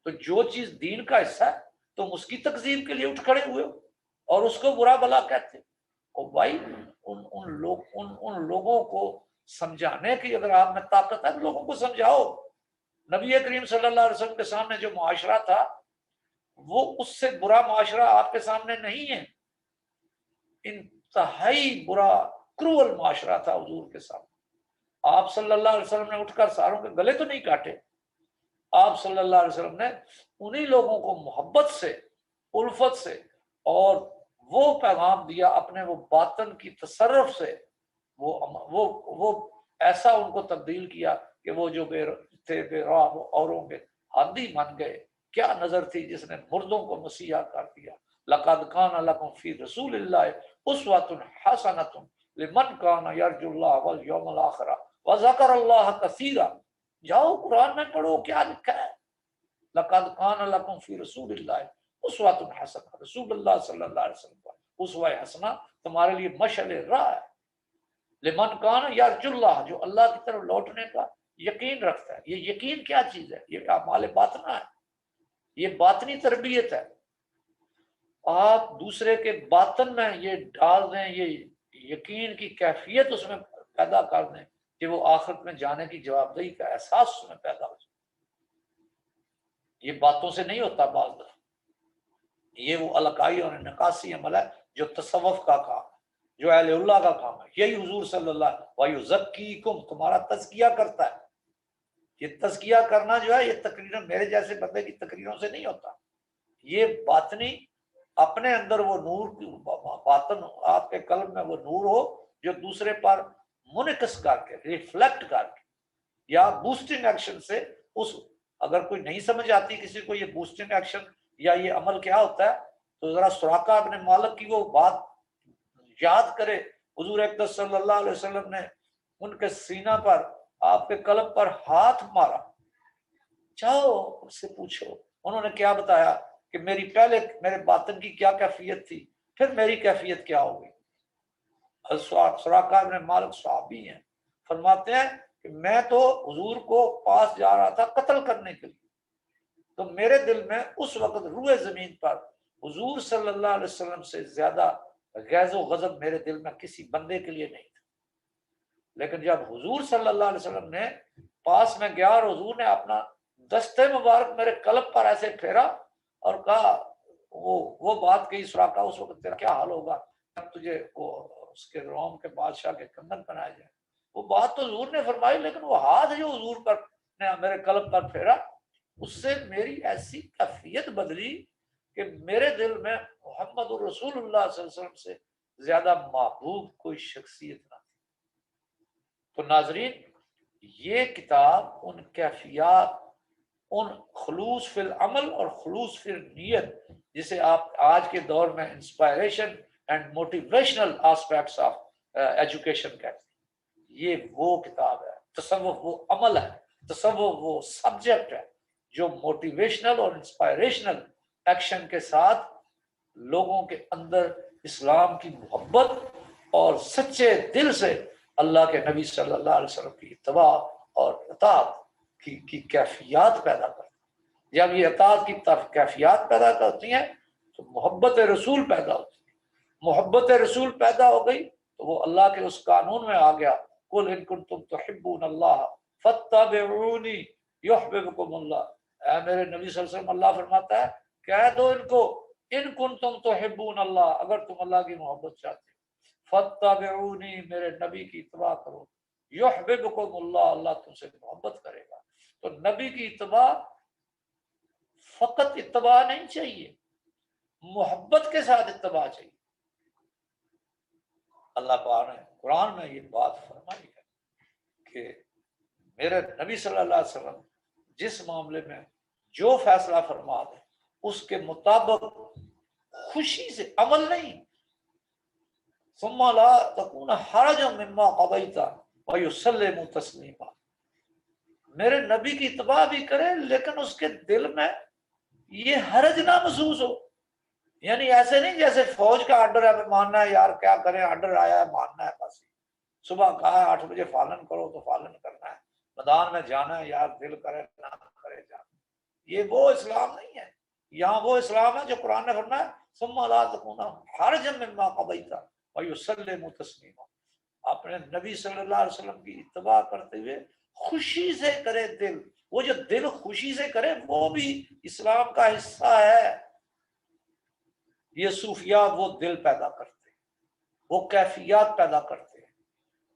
تو جو چیز دین کا حصہ ہے تم اس کی تکذیب کے لیے اٹھ کھڑے ہوئے ہو اور اس کو برا بلا کہتے. اور بھائی ان لوگوں کو سمجھانے کی اگر آپ میں طاقت ہے، لوگوں کو سمجھاؤ. نبی کریم صلی اللہ علیہ وسلم کے سامنے جو معاشرہ تھا وہ اس سے برا معاشرہ آپ کے سامنے نہیں ہے. انتہائی برا کروول معاشرہ تھا حضور کے سامنے. آپ صلی اللہ علیہ وسلم نے اٹھ کر ساروں کے گلے تو نہیں کاٹے. آپ صلی اللہ علیہ وسلم نے انہی لوگوں کو محبت سے، الفت سے، اور وہ پیغام دیا اپنے وہ باطن کی تصرف سے. وہ ایسا ان کو تبدیل کیا کہ وہ جو بے راہ اوروں کے عادی بن گئے. کیا نظر تھی جس نے مردوں کو مسیحا کر دیا. لقد کان لکم فی رسول اللہ اسوۃ حسنۃ لمن کان یرجو اللہ والیوم الآخر وذکر اللہ کثیرا. جاؤ قرآن میں پڑھو کیا لکھا ہے. لقد کان لکم فی رسول اللہ اسوۃ حسنۃ، رسول اللہ صلی اللہ علیہ وسلم کا اسوہ حسنہ تمہارے لیے مشعل راہ ہے. لمن کان یرجو اللہ، جو اللہ کی طرف لوٹنے کا یقین رکھتا ہے. یہ یقین کیا چیز ہے؟ یہ اعمال باطنہ ہے، یہ باطنی تربیت ہے. آپ دوسرے کے باطن میں یہ ڈال دیں، یہ یقین کی کیفیت اس میں پیدا کر دیں کہ وہ آخرت میں جانے کی جواب دہی کا احساس اس میں پیدا ہو جائے۔ یہ باتوں سے نہیں ہوتا بعض دفعہ، یہ وہ القائی اور نقاسی عمل ہے جو تصوف کا کام ہے، جو اہل اللہ کا کام ہے۔ یہی حضور صلی اللہ وَيُزَكِّيكُمْ تمہارا تزکیہ کرتا ہے۔ یہ تزکیہ کرنا جو ہے یہ تقریروں میرے جیسے بندے کی تقریروں سے نہیں ہوتا، یہ باطنی اپنے اندر وہ نور کی باطن آپ کے قلب میں وہ نور ہو جو دوسرے پر منعکس کر کے ریفلیکٹ کر کے یا بوسٹنگ ایکشن سے اس، اگر کوئی نہیں سمجھ آتی کسی کو یہ بوسٹنگ ایکشن یا یہ عمل کیا ہوتا ہے تو ذرا سراقہ ابن مالک کی وہ بات یاد کرے۔ حضور اقدس صلی اللہ علیہ وسلم نے ان کے سینہ پر آپ کے قلب پر ہاتھ مارا، جاؤ اس سے پوچھو، انہوں نے کیا بتایا کہ میری پہلے میرے باطن کی کیا کیفیت تھی، پھر میری کیفیت کیا ہوگی۔ سراقہ ابن مالک صحابی ہیں، فرماتے ہیں کہ میں تو حضور کو پاس جا رہا تھا قتل کرنے کے لیے، تو میرے دل میں اس وقت روئے زمین پر حضور صلی اللہ علیہ وسلم سے زیادہ غیظ و غضب میرے دل میں کسی بندے کے لیے نہیں تھا۔ لیکن جب حضور صلی اللہ علیہ وسلم نے پاس میں گیا اور حضور نے اپنا دستے مبارک میرے قلب پر ایسے پھیرا اور کہا وہ بات کہی، سراقہ اس وقت تیرا کیا حال ہوگا جب تجھے وہ اس کے روم کے بادشاہ کے کندن بنایا جائے۔ وہ بات تو حضور نے فرمائی، لیکن وہ ہاتھ جو حضور پر نے میرے قلب پر پھیرا اس سے میری ایسی کیفیت بدلی کہ میرے دل میں محمد الرسول اللہ صلی اللہ علیہ وسلم سے زیادہ محبوب کوئی شخصیت نہ تھی۔ تو ناظرین، یہ کتاب ان کیفیات، ان خلوص فی العمل اور خلوص فی النیت، جسے آپ آج کے دور میں inspiration and motivational aspects of education کہتے ہیں، یہ وہ کتاب ہے۔ تصوف وہ عمل ہے، تصوف وہ سبجیکٹ ہے جو موٹیویشنل اور انسپائریشنل ایکشن کے ساتھ لوگوں کے اندر اسلام کی محبت اور سچے دل سے اللہ کے نبی صلی اللہ علیہ وسلم کی اتباع اور اطاعت کی کیفیات پیدا کرتی ہے۔ جب یہ اطاعت کی کیفیات پیدا کرتی ہیں تو محبت رسول پیدا ہوتی ہے۔ محبت رسول پیدا ہو گئی تو وہ اللہ کے اس قانون میں آ گیا، قل ان کنتم تحبون اللہ فاتبعونی یحببکم اللہ۔ اے میرے نبی صلی اللہ علیہ وسلم، اللہ فرماتا ہے کہہ دو ان کو، ان کنتم تحبون اللہ، اگر تم اللہ کی محبت چاہتے ہو، فاتبعونی، میرے نبی کی اتباع کرو، یحببکم اللہ، اللہ تم سے محبت کرے گا۔ تو نبی کی اتباع فقط اتباع نہیں چاہیے، محبت کے ساتھ اتباع چاہیے۔ اللہ پاک نے قرآن میں یہ بات فرمائی ہے کہ میرے نبی صلی اللہ علیہ وسلم جس معاملے میں جو فیصلہ فرما دیں اس کے مطابق خوشی سے عمل نہیں، ثم لا تکون حرجا مما قضیت ویسلموا تسلیما، میرے نبی کی اتباع بھی کرے لیکن اس کے دل میں یہ حرج نہ محسوس ہو، یعنی ایسے نہیں جیسے فوج کا آرڈر ہے ماننا ہے، یار کیا کریں، آرڈر آیا ہے ماننا ہے، بس صبح کہا ہے 8 بجے فالن کرو تو فالن کرنا ہے، میدان میں جانا ہے، یار دل کرے نہ کرے جانا۔ یہ وہ اسلام نہیں ہے، یہاں وہ اسلام ہے جو قرآن نے فرمایا ثم لا تکون حرجا مما قضیت ویسلموا تسلیما، اپنے نبی صلی اللہ علیہ وسلم کی اتباع کرتے ہوئے خوشی سے کرے دل، وہ جو دل خوشی سے کرے وہ بھی اسلام کا حصہ ہے۔ یہ صوفیات وہ دل پیدا کرتے ہیں، وہ کیفیات پیدا کرتے ہیں،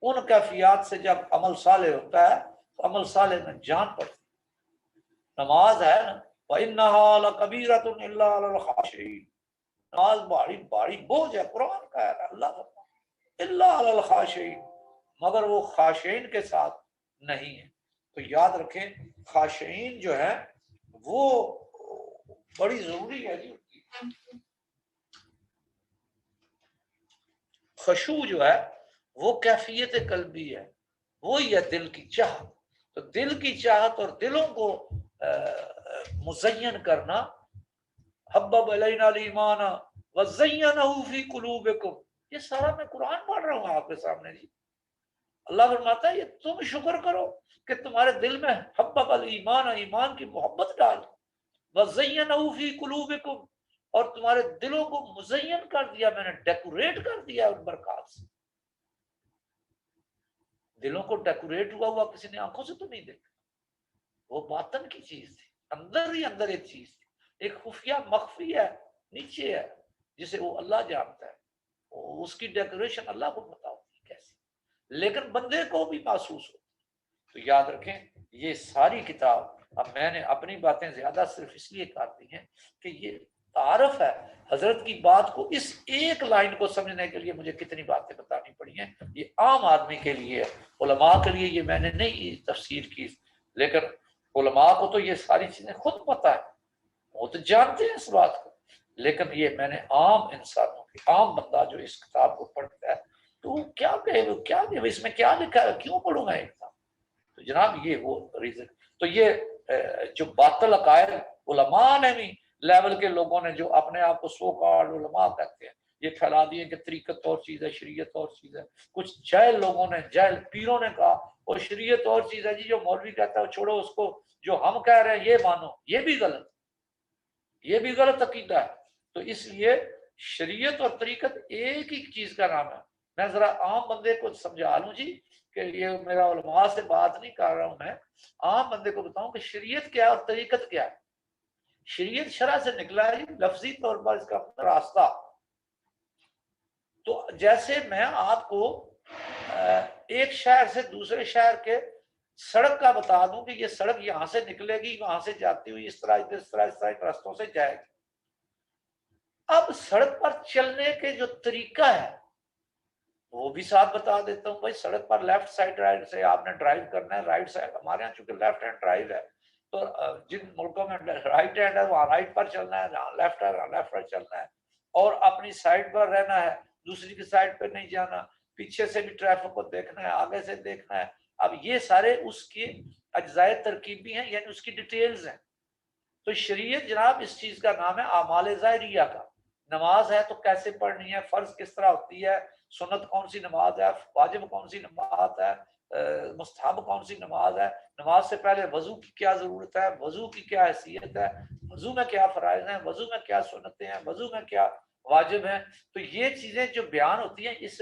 ان کیفیات سے جب عمل صالح ہوتا ہے تو عمل صالح میں جان پڑتی ہے۔ نماز ہے نا، وَإِنَّهَا لَكَبِيرَةٌ إِلَّا عَلَى الْخَاشِعِينَ، نماز بڑی بوجھ ہے، قرآن کا ہے، اللہ فرماتا ہے إِلَّا عَلَى الْخَاشِعِينَ، مگر وہ خاشعین کے ساتھ نہیں ہے۔ تو یاد رکھیں خاشعین جو ہے وہ بڑی ضروری ہے جی۔ خشوع جو ہے وہ کیفیت قلبی ہے، وہی ہے دل کی چاہت۔ تو دل کی چاہت اور دلوں کو مزین کرنا، حبب الینا الایمان وزینہ فی قلوبکم، یہ سارا میں قرآن پڑھ رہا ہوں آپ کے سامنے جی۔ اللہ فرماتا ہے یہ تم شکر کرو کہ تمہارے دل میں حبب الایمان، ایمان کی محبت ڈال، وزینہ فی قلوبکم، اور تمہارے دلوں کو مزین کر دیا، میں نے ڈیکوریٹ کر دیا ان برکات سے۔ دلوں کو ڈیکوریٹ ہوا کسی نے آنکھوں سے تو نہیں دیکھا، وہ باطن کی چیز تھی، اندر ہی اندر ایک چیز تھی، ایک خفیہ مخفی ہے نیچے ہے جسے وہ اللہ جانتا ہے، اس کی ڈیکوریشن اللہ کو پتا ہوتی ہے کیسی، لیکن بندے کو بھی محسوس ہوتی ہے۔ تو یاد رکھیں یہ ساری کتاب، اب میں نے اپنی باتیں زیادہ صرف اس لیے کر دی ہیں کہ یہ تعارف ہے حضرت کی بات کو، اس ایک لائن کو سمجھنے کے لیے مجھے کتنی باتیں بتانی پڑی ہیں، یہ عام آدمی کے لیے، علماء کے لیے یہ میں نے نہیں تفسیر کی، لیکن علماء کو تو یہ ساری چیزیں خود پتہ ہے، وہ تو جانتے ہیں اس بات کو، لیکن یہ میں نے عام انسانوں کی، عام بندہ جو اس کتاب کو پڑھتا ہے تو کیا کہے، وہ کیا کہے، اس میں کیا لکھا ہے، کیوں پڑھوں میں ایک کتاب؟ تو جناب یہ وہ ریزن، تو یہ جو باطل عقائد علماء نے بھی لیول کے لوگوں نے جو اپنے آپ کو سو کارڈ علماء کہتے ہیں یہ پھیلا دیے کہ طریقت اور چیز ہے، شریعت اور چیز ہے، کچھ جاہل لوگوں نے، جاہل پیروں نے کہا وہ شریعت اور چیز ہے جی، جو مولوی کہتا ہے چھوڑو اس کو، جو ہم کہہ رہے ہیں یہ مانو، یہ بھی غلط، یہ بھی غلط عقیدہ ہے۔ تو اس لیے شریعت اور طریقت ایک ہی چیز کا نام ہے۔ میں ذرا عام بندے کو سمجھا لوں جی کہ یہ میرا علماء سے بات نہیں کر رہا ہوں، میں عام بندے کو بتاؤں کہ شریعت کیا اور طریقت کیا ہے۔ شریعت شرع سے نکلا ہے لفظی طور پر اس کا راستہ، تو جیسے میں آپ کو ایک شہر سے دوسرے شہر کے سڑک کا بتا دوں کہ یہ سڑک یہاں سے نکلے گی، وہاں سے جاتی ہوئی اس طرح اس طرح راستوں سے جائے گی، اب سڑک پر چلنے کے جو طریقہ ہے وہ بھی ساتھ بتا دیتا ہوں۔ بھائی سڑک پر لیفٹ سائڈ رائٹ سے آپ نے ڈرائیو کرنا ہے، رائٹ سائڈ، ہمارے یہاں چونکہ لیفٹ ہینڈ ڈرائیو ہے تو جن ملکوں میں رائٹ ہینڈ ہے وہاں رائٹ پر چلنا ہے، جہاں لیفٹ ہے وہاں لیفٹ پر چلنا ہے، اور اپنی سائڈ پر رہنا ہے، دوسری کی سائڈ پہ نہیں جانا، پیچھے سے بھی ٹریفک کو دیکھنا ہے، آگے سے دیکھنا ہے۔ اب یہ سارے اس کی اجزائے ترکیبی ہیں، یعنی اس کی ڈیٹیلز ہیں۔ تو شریعت جناب اس چیز کا نام ہے اعمال ظاہریہ کا۔ نماز ہے تو کیسے پڑھنی ہے، فرض کس طرح ہوتی ہے، سنت کون سی نماز ہے، واجب کون سی نماز ہے، مستحب کون سی نماز ہے، نماز سے پہلے وضو کی کیا ضرورت ہے، وضو کی کیا حیثیت ہے، وضو میں کیا فرائض ہیں، وضو میں کیا سنتیں ہیں، وضو میں کیا واجب ہیں۔ تو یہ چیزیں جو بیان ہوتی ہیں، اس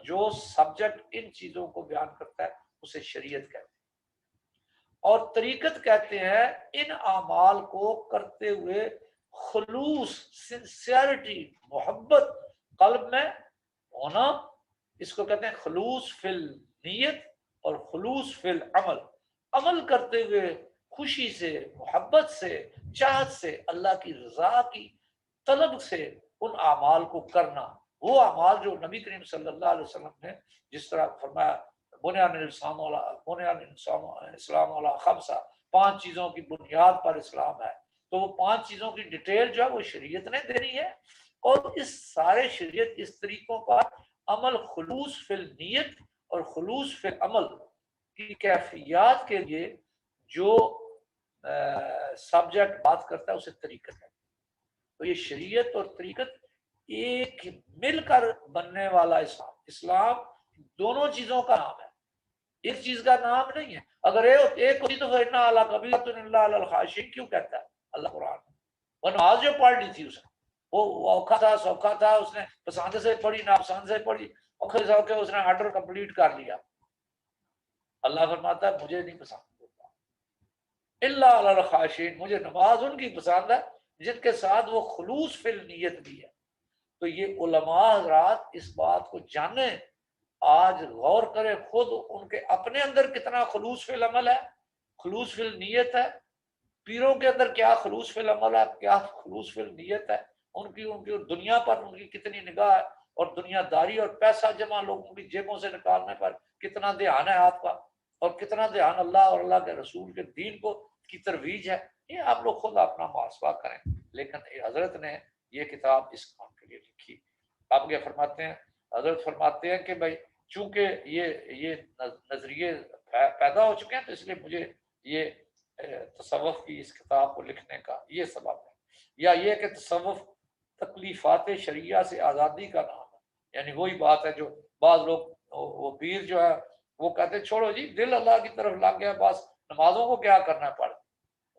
جو سبجیکٹ ان چیزوں کو بیان کرتا ہے اسے شریعت کہتے ہیں۔ اور طریقت کہتے ہیں ان اعمال کو کرتے ہوئے خلوص، سنسیئرٹی، محبت قلب میں ہونا، اس کو کہتے ہیں خلوص فی النیت اور خلوص فی العمل، عمل کرتے ہوئے خوشی سے، محبت سے، چاہت سے، اللہ کی رضا کی طلب سے ان اعمال کو کرنا، وہ اعمال جو نبی کریم صلی اللہ علیہ وسلم نے جس طرح فرمایا بنیان اسلام علی خمسہ، 5 چیزوں کی بنیاد پر اسلام ہے، تو وہ 5 چیزوں کی ڈیٹیل جو ہے وہ شریعت نے دینی ہے، اور اس سارے شریعت اس طریقوں پر عمل خلوص فی النیت اور خلوص فی العمل کی کیفیات کے لیے جو سبجیکٹ بات کرتا ہے اسے طریقت ہے۔ تو یہ شریعت اور طریقت ایک مل کر بننے والا اسلام دونوں چیزوں کا نام ہے، ایک چیز کا نام نہیں ہے۔ اگر ایک ہوتی تو فَإِنَّ عَلَىٰ كَبِيرَةٌ إِلَّا عَلَى الْخَاشِعِينَ کیوں کہتا ہے اللہ قرآن؟ وہ نماز جو پڑھ لی تھی اس نے، وہ اوکھا تھا سوکھا تھا، اس نے پسند سے پڑھی ناپسند سے پڑھی، اوکھے سوکھے اس نے آرڈر کمپلیٹ کر لیا۔ اللہ فرماتا ہے مجھے نہیں پسند ہوتا، إِلَّا عَلَى الْخَاشِعِينَ، مجھے نماز ان کی پسند ہے جن کے ساتھ وہ خلوص فی النیت بھی ہے۔ تو یہ علماء حضرات اس بات کو جانیں، آج غور کریں خود ان کے اپنے اندر کتنا خلوص فی العمل ہے، خلوص فی النیت ہے، پیروں کے اندر کیا خلوص فی العمل ہے، کیا خلوص فی النیت ہے، ان کی دنیا پر ان کی کتنی نگاہ ہے، اور دنیا داری اور پیسہ جمع لوگوں کی جیبوں سے نکالنے پر کتنا دھیان ہے آپ کا، اور کتنا دھیان اللہ اور اللہ کے رسول کے دین کو کی ترویج ہے۔ یہ آپ لوگ خود اپنا محاسبہ کریں، لیکن حضرت نے یہ کتاب اس کام کے لیے لکھی۔ آپ کیا فرماتے ہیں؟ حضرت فرماتے ہیں کہ بھائی چونکہ یہ نظریے پیدا ہو چکے ہیں تو اس لیے مجھے یہ تصوف کی اس کتاب کو لکھنے کا یہ سبب ہے، یا یہ کہ تصوف تکلیفات شریعہ سے آزادی کا نام ہے۔ یعنی وہی بات ہے جو بعض لوگ وہ پیر جو ہے وہ کہتے ہیں چھوڑو جی دل اللہ کی طرف لگ گیا، بس نمازوں کو کیا کرنا پڑ،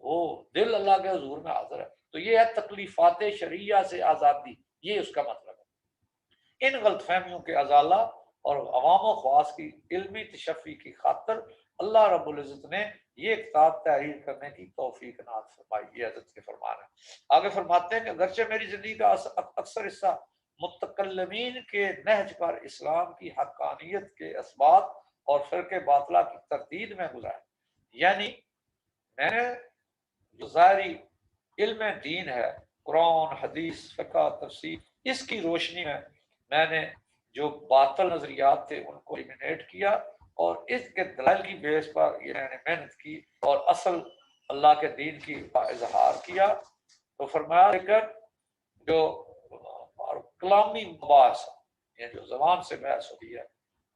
وہ دل اللہ کے حضور میں حاضر ہے۔ تو یہ ہے تکلیفات شریعہ سے آزادی، یہ اس کا مطلب ہے۔ ان غلط فہمیوں کے ازالہ اور عوام و خواص کی علمی تشفی کی خاطر اللہ رب العزت نے یہ کتاب تحریر کرنے کی توفیق عنایت فرمائی. یہ حضرت کے فرمان ہے. آگے فرماتے ہیں کہ اگرچہ میری زندگی کا اکثر حصہ متکلمین کے نہج پر اسلام کی حقانیت کے اثبات اور فرقے باطلہ کی تردید میں گزرا ہے، یعنی میں نے جو ظاہری علم دین ہے، قرآن، حدیث، فقہ، تفسیر، اس کی روشنی میں نے جو باطل نظریات تھے ان کو ایلیمینیٹ کیا اور اس کے دلائل کی بیس پر یہ میں نے محنت کی اور اصل اللہ کے دین کی اظہار کیا. تو فرمایا لیکن جو کلامی مباحث، یہ جو زبان سے بحث ہوتی ہے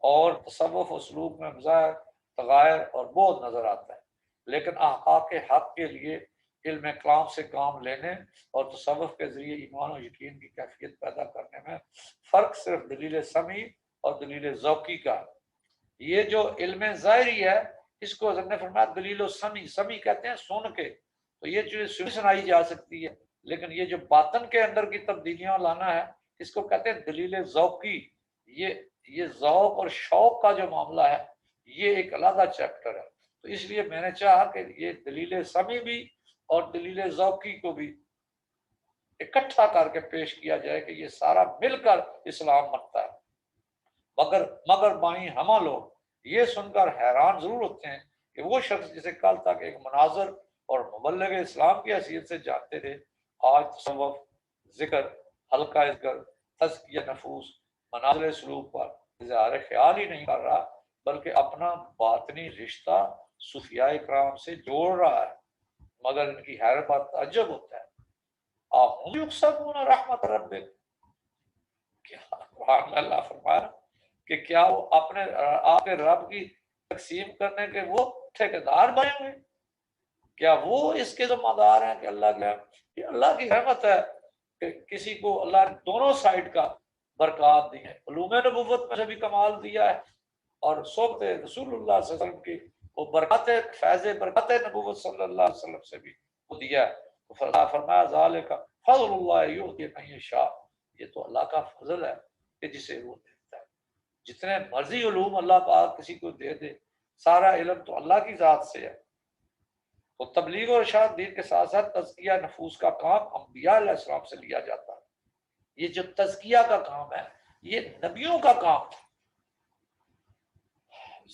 اور تصوف و سلوک میں مظاہر تغیر اور بہت نظر آتا ہے، لیکن احقاق حق کے لیے علم کلام سے کام لینے اور تصوف کے ذریعے ایمان و یقین کی کیفیت پیدا کرنے میں فرق صرف دلیل سمعی اور دلیل ذوقی کا ہے. یہ جو علم ظاہری ہے اس کو حضرت نے فرمایا دلیل و سمعی کہتے ہیں سن کے، تو یہ چیز سنائی جا سکتی ہے، لیکن یہ جو باطن کے اندر کی تبدیلیاں لانا ہے اس کو کہتے ہیں دلیل ذوقی. یہ ذوق اور شوق کا جو معاملہ ہے یہ ایک علیحدہ چیپٹر ہے. تو اس لیے میں نے چاہا کہ یہ دلیل سمعی بھی اور دلیل ذوقی کو بھی اکٹھا کر کے پیش کیا جائے کہ یہ سارا مل کر اسلام بنتا ہے. مگر بائیں ہمہ لوگ یہ سن کر حیران ضرور ہوتے ہیں کہ وہ شخص جسے کل تک ایک مناظر اور مبلغ اسلام کی حیثیت سے جانتے تھے، آج تصوف، ذکر، حلقہ ذکر، تزکیہ نفوس، منازل سلوک پر اظہار خیال ہی نہیں کر رہا، بلکہ اپنا باطنی رشتہ صوفیاء کرام سے جوڑ رہا ہے. مگر ان کی حیرت اور تعجب ہوتا ہے، آپ یقسمون رحمت ربک، کیا قرآن میں اللہ فرمایا کہ کیا وہ اپنے آپ کے رب کی تقسیم کرنے کے وہ ٹھیکیدار بنے ہوئے؟ کیا وہ اس کے ذمہ دار ہیں کہ اللہ کی رحمت ہے کہ کسی کو اللہ نے دونوں سائڈ کا برکات دی ہے، علوم نبوت میں سے بھی کمال دیا ہے اور صحبت رسول اللہ صلی اللہ علیہ وسلم کی وہ برکات فیض برکات نبوت صلی اللہ علیہ وسلم سے بھی وہ دیا ہے. فرمایا ذالک فضل اللہ یؤتی من یشاء، یہ تو اللہ کا فضل ہے کہ جسے وہ دیتا ہے. جتنے مرضی علوم اللہ پاک کسی کو دے دے، سارا علم تو اللہ کی ذات سے ہے. تو تبلیغ اور ارشاد دین کے ساتھ ساتھ تزکیہ نفوس کا کام انبیاء علیہ السلام سے لیا جاتا ہے. یہ جو تزکیہ کا کام ہے یہ نبیوں کا کام ہے.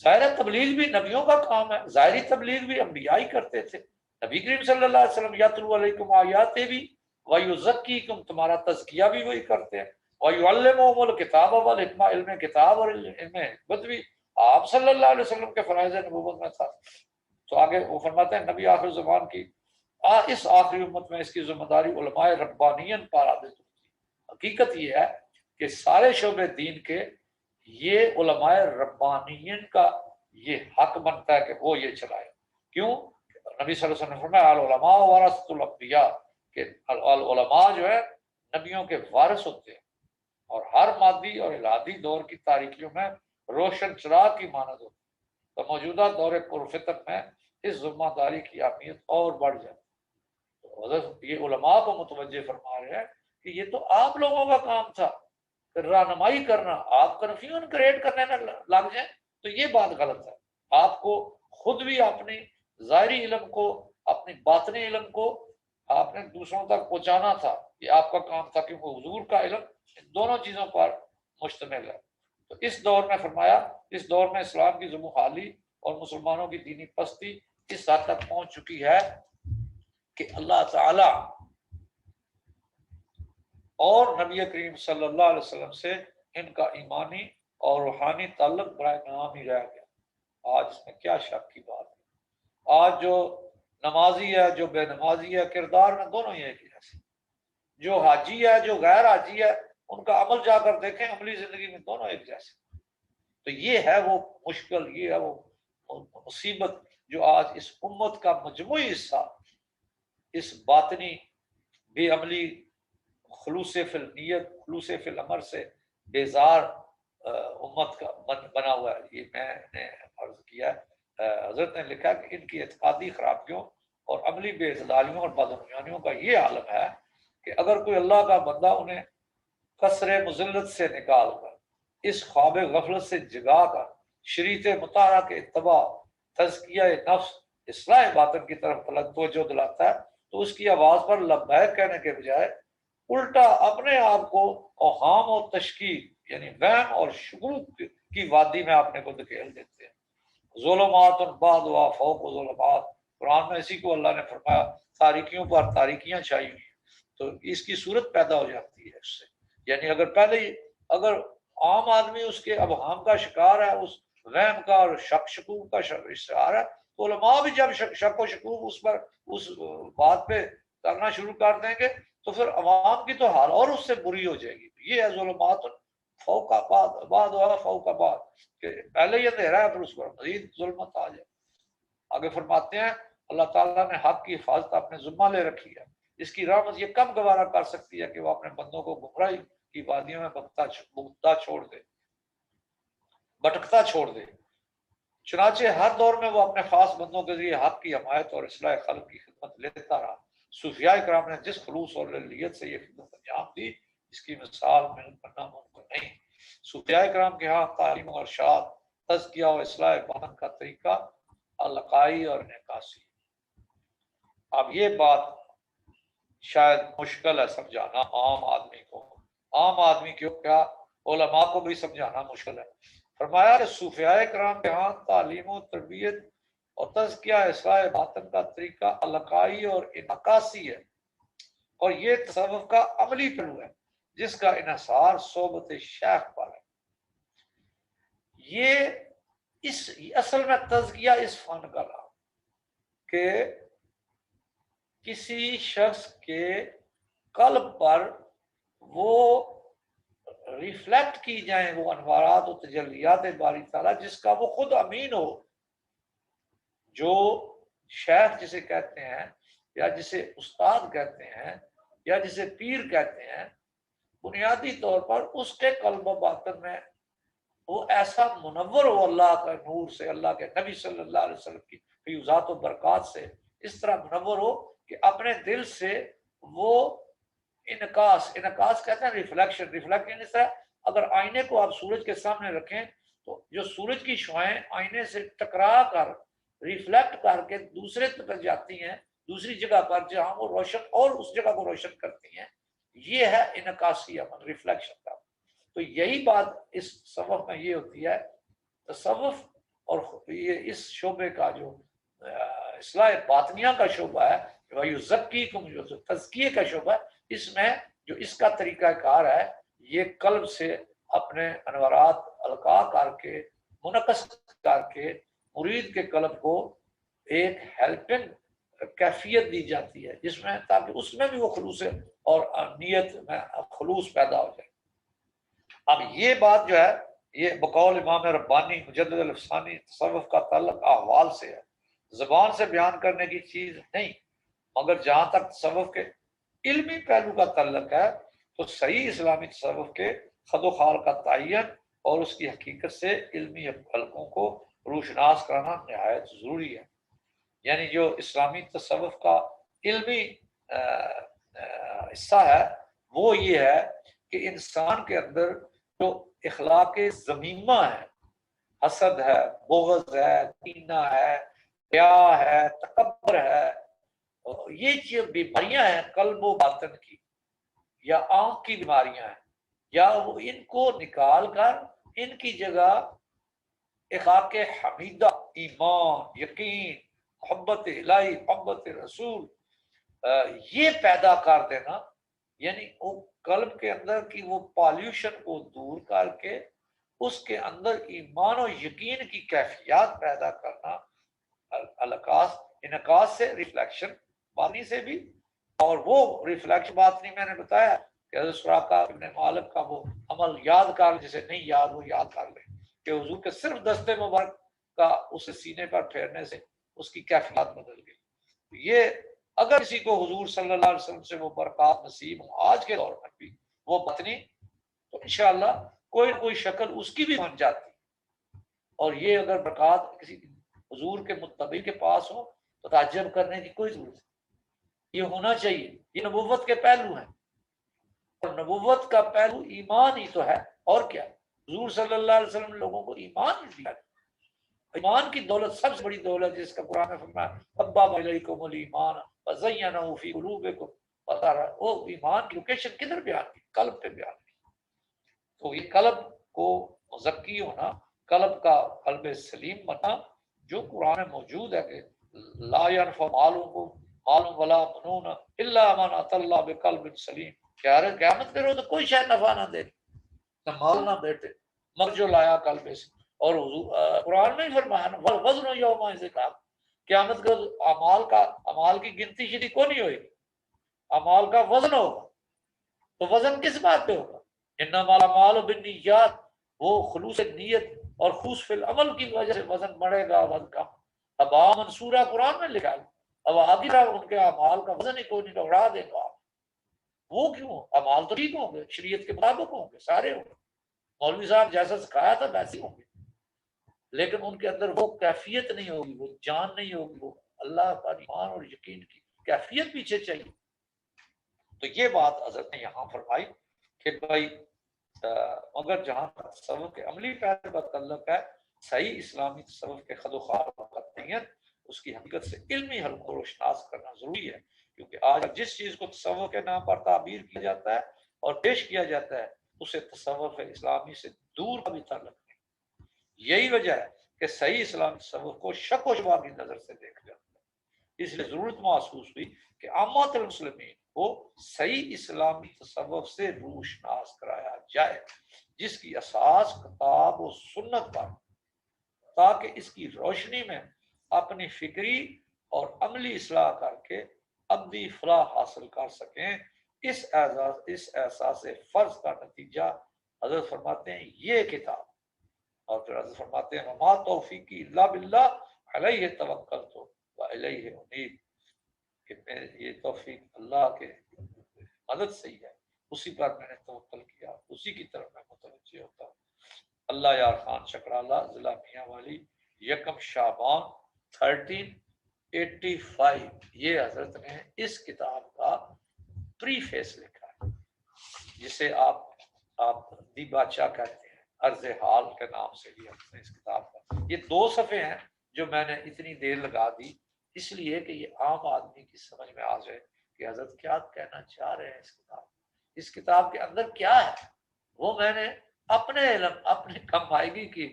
ظاہر تبلیغ بھی نبیوں کا کام ہے، ظاہری تبلیغ بھی انبیاء ہی کرتے تھے. نبی کریم صلی اللہ علیہ وسلم یتلو علیکم آیاتہ بھی ویزکیکم، تمہارا تزکیہ بھی وہی کرتے ہیں. ویعلمہم الکتاب والحکمہ، علم کتاب اور علم حکمت بھی آپ صلی اللہ علیہ وسلم کے فرائض نبوت میں تھا. تو آگے وہ فرماتے ہیں نبی آخر زمان کی اس آخری امت میں اس کی ذمہ داری علماء ربانین پر عادت ہوتی ہے. حقیقت یہ ہے کہ سارے شعبے دین کے یہ علماء ربانین کا یہ حق بنتا ہے کہ وہ یہ چلائے. کیوں؟ نبی صلی اللہ علیہ وسلم نے فرمایا العلماء ورثۃ الانبیاء، کہ علماء جو ہے نبیوں کے وارث ہوتے ہیں اور ہر مادی اور الہادی دور کی تاریکیوں میں روشن چراغ کی مانند ہوتی ہے. تو موجودہ دور پرفتن میں اس ذمہ داری کی اہمیت اور بڑھ جاتی ہے. تو حضرت یہ علماء کو متوجہ فرما رہے ہیں کہ یہ تو آپ لوگوں کا کام تھا رہنمائی کرنا، آپ کنفیوژن کریٹ کرنے میں لگ جائیں تو یہ بات غلط ہے. آپ کو خود بھی اپنی ظاہری علم کو، اپنی باطنی علم کو آپ نے دوسروں تک پہنچانا تھا، یہ آپ کا کام تھا، کیونکہ حضور کا علم ان دونوں چیزوں پر مشتمل ہے. تو اس دور میں فرمایا اس دور میں اسلام کی زمخالی اور مسلمانوں کی دینی پستی اس حد تک پہنچ چکی ہے کہ اللہ تعالی اور نبی کریم صلی اللہ علیہ وسلم سے ان کا ایمانی اور روحانی تعلق برائے نام ہی رہ گیا. آج اس میں کیا شک کی بات ہے؟ آج جو نمازی ہے، جو بے نمازی ہے، کردار میں دونوں ہی ایک جیسے. جو حاجی ہے، جو غیر حاجی ہے، ان کا عمل جا کر دیکھیں، عملی زندگی میں دونوں ایک جیسے. تو یہ ہے وہ مشکل، یہ ہے وہ مصیبت جو آج اس امت کا مجموعی حصہ اس باطنی بے عملی، خلوص فی النیت، خلوص فی الامر سے بیزار امت کا بنا ہوا ہے. یہ میں نے عرض کیا، حضرت نے لکھا کہ ان کی اعتقادی خرابیوں اور عملی بے اعتدالیوں اور بدعنوانیوں کا یہ عالم ہے کہ اگر کوئی اللہ کا بندہ انہیں کثر مذلت سے نکال کر اس خواب غفلت سے جگا کر شریعت مطالعہ کے اتباع، تزکیہ نفس، اصلاح باطن کی طرف توجہ دلاتا ہے، تو اس کی آواز پر لبیک کہنے کے بجائے الٹا اپنے آپ کو اوہام اور تشکیک یعنی وہم اور شکوک کی وادی میں اپنے کو دھکیل دیتے ہیں۔ ظلمات بعضها فوق ظلمات، قرآن میں اسی کو اللہ نے فرمایا تاریکیوں پر تاریکیاں چھائی ہوئی ہیں، تو اس کی صورت پیدا ہو جاتی ہے اس سے۔ یعنی اگر پہلے ہی اگر عام آدمی اس کے ابہام کا شکار ہے، اس وہم کا اور شک شکوک کا شکار ہے، تو علماء بھی جب شک و شکوک اس پر اس بات پہ کرنا شروع کر دیں گے تو پھر عوام کی تو حال اور اس سے بری ہو جائے گی۔ یہ ہے ظلمات فوق بعض فوق بعض، کہ پہلے یہ اندھیرا ہے پھر اس پر مزید ظلمت آ جائے۔ آگے فرماتے ہیں اللہ تعالیٰ نے حق کی حفاظت اپنے ذمہ لے رکھی ہے، اس کی رحمت یہ کم گوارا کر سکتی ہے کہ وہ اپنے بندوں کو گمراہی کی وادیوں میں بھٹکتا چھوڑ دے۔ چنانچہ ہر دور میں وہ اپنے خاص بندوں کے ذریعے حق کی حمایت اور اصلاح خلق کی خدمت لیتا رہا۔ صوفیاء کرام نے جس خلوص اور للیت سے یہ خدمت انجام دی، اس کی مثال میں بننا ممکن نہیں۔ صوفیاء کرام کے ہاں تعلیم و ارشاد، تزکیہ و اصلاح باطن کا طریقہ القائی اور انعکاسی۔ اب یہ بات شاید مشکل ہے سمجھانا عام آدمی کو، عام آدمی کو کیا علماء کو بھی سمجھانا مشکل ہے۔ فرمایا کہ صوفیاء کرام کے ہاں تعلیم و تربیت اور تزکیہ اصلاح باطن کا طریقہ القائی اور انعکاسی ہے، اور یہ تصوف کا عملی پہلو ہے جس کا انحصار صحبت شیخ پر ہے۔ یہ اصل میں تزکیہ اس فن کا نام کہ کسی شخص کے قلب پر وہ ریفلیکٹ کی جائیں وہ انوارات و تجلیات باری تعالیٰ جس کا وہ خود امین ہو۔ جو شیخ جسے کہتے ہیں یا جسے استاد کہتے ہیں یا جسے پیر کہتے ہیں، بنیادی طور پر اس کے قلب و باطن میں وہ ایسا منور ہو اللہ کا نور سے، اللہ کے نبی صلی اللہ علیہ وسلم کی فیوزات و برکات سے اس طرح منور ہو کہ اپنے دل سے وہ انعکاس کہتے ہیں ریفلیکشن اس طرح اگر آئینے کو آپ سورج کے سامنے رکھیں تو جو سورج کی شعائیں آئینے سے ٹکرا کر ریفلیکٹ کر کے دوسرے طرف جاتی ہیں، دوسری جگہ پر جہاں وہ روشن اور اس جگہ کو روشن کرتی ہیں، یہ ہے انعکاسی عمل، ریفلیکشن کا۔ تو یہی بات اس تصوف میں یہ ہوتی ہے، تصوف اور یہ اس شعبے کا جو اصلاح باطنیہ کا شعبہ ہے، وَيُزَكِّيكُمْ جو تزکیے کا شعبہ ہے، اس میں جو اس کا طریقہ کار ہے یہ قلب سے اپنے انوارات القاء کر کے منعکس کر کے مرید کے قلب کو ایک ہیلپنگ کیفیت دی جاتی ہے جس میں تاکہ اس میں بھی وہ خلوص اور نیت میں خلوص پیدا ہو جائے۔ اب یہ بات جو ہے یہ بقول امام ربانی مجدد الافسانی تصوف کا تعلق احوال سے ہے، زبان سے بیان کرنے کی چیز نہیں، مگر جہاں تک تصوف کے علمی پہلو کا تعلق ہے تو صحیح اسلامی تصوف کے خد و خال کا تعین اور اس کی حقیقت سے علمی حلقوں کو روشناس کرانا نہایت ضروری ہے۔ یعنی جو اسلامی تصوف کا علمی حصہ ہے وہ یہ ہے کہ انسان کے اندر جو اخلاق ذمیمہ ہے، حسد ہے، بغض ہے، کینہ ہے، حیا ہے، تکبر ہے، یہ جو بیماریاں ہیں قلب و باطن کی یا آنکھ کی بیماریاں ہیں، یا وہ ان کو نکال کر ان کی جگہ اخلاق حمیدہ، ایمان، یقین، محبت الہی، محبت رسول یہ پیدا کر دینا، یعنی وہ قلب کے اندر کی وہ پالیوشن کو دور کر کے اس کے اندر ایمان و یقین کی کیفیات پیدا کرنا، انعکاس سے، ریفلیکشن باطنی سے بھی، اور وہ ریفلیکشن باطنی میں نے بتایا کہ حضرت سراقہ ابن مالک کا وہ عمل یاد کر جسے نہیں یاد وہ یاد کر لے کہ حضور کے صرف دستے مبارک کا اسے سینے پر پھیرنے سے اس کی کیفیات بدل گئی۔ یہ اگر کسی کو حضور صلی اللہ علیہ وسلم سے وہ برکات نصیب ہوں آج کے دور میں بھی وہ باطنی، تو انشاءاللہ کوئی نہ کوئی شکل اس کی بھی بن جاتی، اور یہ اگر برکات کسی حضور کے متبع کے پاس ہو تو تعجب کرنے کی کوئی ضرورت نہیں، یہ ہونا چاہیے۔ یہ نبوت کے پہلو ہیں، اور نبوت کا پہلو ایمان ہی تو ہے، اور کیا؟ حضور صلی اللہ علیہ وسلم نے لوگوں کو ایمان دیا. ایمان کی دولت سب سے بڑی دولت جس کا قرآن نے فرمایا حبب الیکم الایمان وزینہ فی قلوبکم. پتہ رہا وہ ایمان کی لوکیشن کدھر بیان کی؟ قلب پہ بیان کی. تو یہ قلب کو مزکی ہونا، قلب کا قلب سلیم بنا، جو قرآن میں موجود ہے کہ لا ينفع مال ولا بنون الا من اتى الله بقلب سلیم. قیامت کے روز تو کوئی شاید نفع نہ دے، نہ مال نہ بیٹے، مگر جو لایا قلب سے. اور قرآن میں ہی فرمایا نا وزن یومئذ قیامت کے اعمال کی گنتی شری کو نہیں ہوئی، اعمال کا وزن ہوگا. تو وزن کس بات پہ ہوگا؟ انما الاعمال بالنیات، وہ خلوص نیت اور خوش فی العمل کی وجہ سے وزن بڑھے گا، وزن کم. اب منصورہ قرآن میں لکھا ہے اب آگے ان کے اعمال کا وزن ہی کوئی نہیں، اڑا دے گا. وہ کیوں؟ اعمال تو ٹھیک ہوں گے، شریعت کے مطابق ہوں گے، سارے ہوں گے، مولوی صاحب جیسا سکھایا تھا ویسے ہوں گے، لیکن ان کے اندر وہ کیفیت نہیں ہوگی، وہ جان نہیں ہوگی، وہ اللہ کا ایمان اور یقین کی کیفیت پیچھے چاہیے. تو یہ بات حضرت نے یہاں فرمائی کہ بھائی مگر جہاں تصوف کے عملی پہلو کا تعلق ہے، صحیح اسلامی تصوف کے خد و خال وقت نہیں ہے، اس کی حقیقت سے علمی حل کو روشناس کرنا ضروری ہے. کیونکہ آج جس چیز کو تصوف کے نام پر تعبیر کیا جاتا ہے اور پیش کیا جاتا ہے اسے تصوف اسلامی سے دور کا بھی تعلق نہیں. یہی وجہ ہے کہ صحیح اسلامی تصوف کو شک و شبہ کی نظر سے دیکھا جاتا ہے. اس لیے ضرورت محسوس ہوئی کہ عامت المسلمین کو صحیح اسلامی تصوف سے روشناس کرایا جائے، جس کی اساس کتاب و سنت پر، تاکہ اس کی روشنی میں اپنی فکری اور عملی اصلاح کر کے ابدی فلاح حاصل کر سکیں. اس احساس فرض کا نتیجہ حضرت فرماتے ہیں یہ کتاب. اور پھر حضرت فرماتے ہیں وما توفیقی الا باللہ علیہ توکلت والیہ انیب، کہ یہ توفیق اللہ کے مدد سے ہی ہے، اسی پر میں نے توکل کیا، اسی کی طرف میں متوجہ ہوتا ہوں. اللہ یار خان شکراللہ ضلع میاں والی، 1 شعبان 1385. یہ حضرت نے اس کتاب کا پری فیس لکھا ہے، جسے آپ دی بادشاہ کہتے ہیں، عرض حال کے نام سے بھی ہم نے اس کتاب کا. یہ 2 صفحے ہیں جو میں نے اتنی دیر لگا دی اس لیے کہ یہ عام آدمی کی سمجھ میں آ جائے کہ حضرت کیا کہنا چاہ رہے ہیں. اس کتاب کے اندر کیا ہے وہ میں نے اپنے علم اپنے کمائیگی کی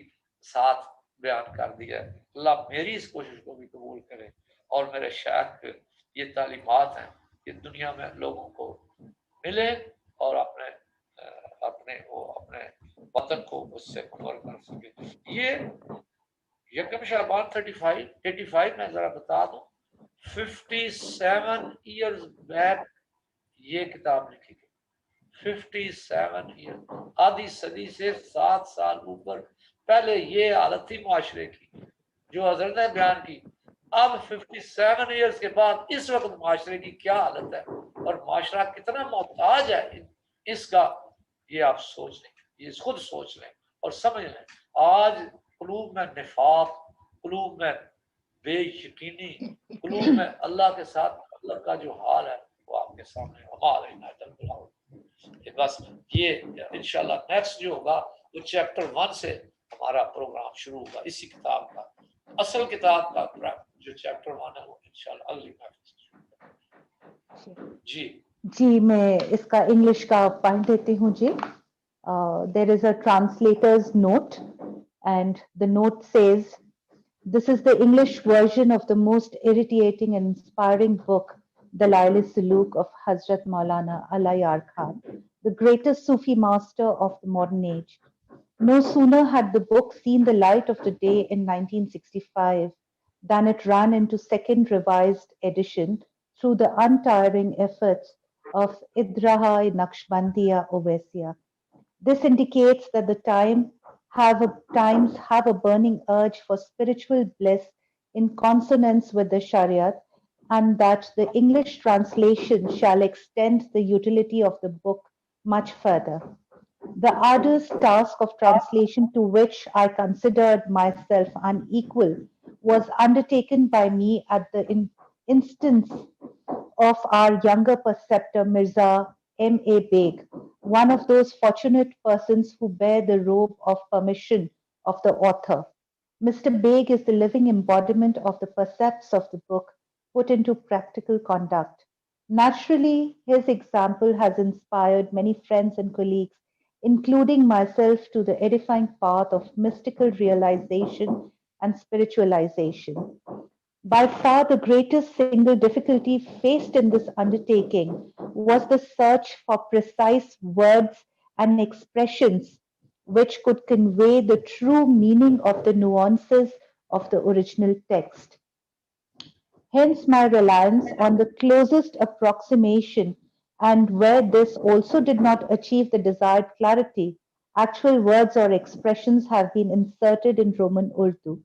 ساتھ بیان کر دیا ہے. اللہ میری اس کوشش کو بھی قبول کرے اور میرے شیخ یہ تعلیمات ہیں کہ دنیا میں لوگوں کو ملے اور اپنے وطن کو اس سے کنور کر سکے. یہ 1 شعبان 85 میں ذرا بتا دوں 57 ایئرز بیک یہ کتاب لکھی گئی. 57 ایئر، آدھی صدی سے 7 سال اوپر پہلے یہ حالت تھی معاشرے کی جو حضرت نے بیان کی. اب 57 ایئرز کے بعد اس وقت معاشرے کی کیا حالت ہے اور معاشرہ کتنا محتاج ہے اس کا، یہ آپ سوچ لیں، یہ خود سوچ لیں اور سمجھ لیں. آج قلوب میں نفاق، قلوب میں بے یقینی، قلوب میں اللہ کے ساتھ اللہ کا جو حال ہے وہ آپ کے سامنے ہمارے ناطق بلاؤ. بس یہ انشاءاللہ نیکسٹ جو ہوگا وہ چیپٹر 1 سے ہمارا پروگرام شروع ہوگا اسی کتاب کا. اصل کتاب کا جو چیپٹر 1 ہے وہ انشاءاللہ اگلی جی میں اس کا انگلش کا پڑھ دیتی ہوں. جی there is a translator's note and the note says, this is the English version of the most irritating and inspiring book, Dalail-e-Suluk of Hazrat Maulana Allah Yar Khan, the greatest Sufi master of the modern age. No sooner had the book seen the light of the day in 1965 than it ran into second revised edition through the untiring efforts of Idraha Naqshbandiya Owaisiya. This indicates that the times have a burning urge for spiritual bliss in consonance with the Shariat, and that the English translation shall extend the utility of the book much further. The arduous task of translation, to which I considered myself unequal, was undertaken by me at the instance of our younger preceptor Mirza M.A. Beg, one of those fortunate persons who bear the robe of permission of the author. Mr. Baig is the living embodiment of the precepts of the book put into practical conduct. Naturally, his example has inspired many friends and colleagues, including myself, to the edifying path of mystical realization and spiritualization. By far, the greatest single difficulty faced in this undertaking was the search for precise words and expressions which could convey the true meaning of the nuances of the original text. Hence my reliance on the closest approximation, and where this also did not achieve the desired clarity, actual words or expressions have been inserted in Roman Urdu.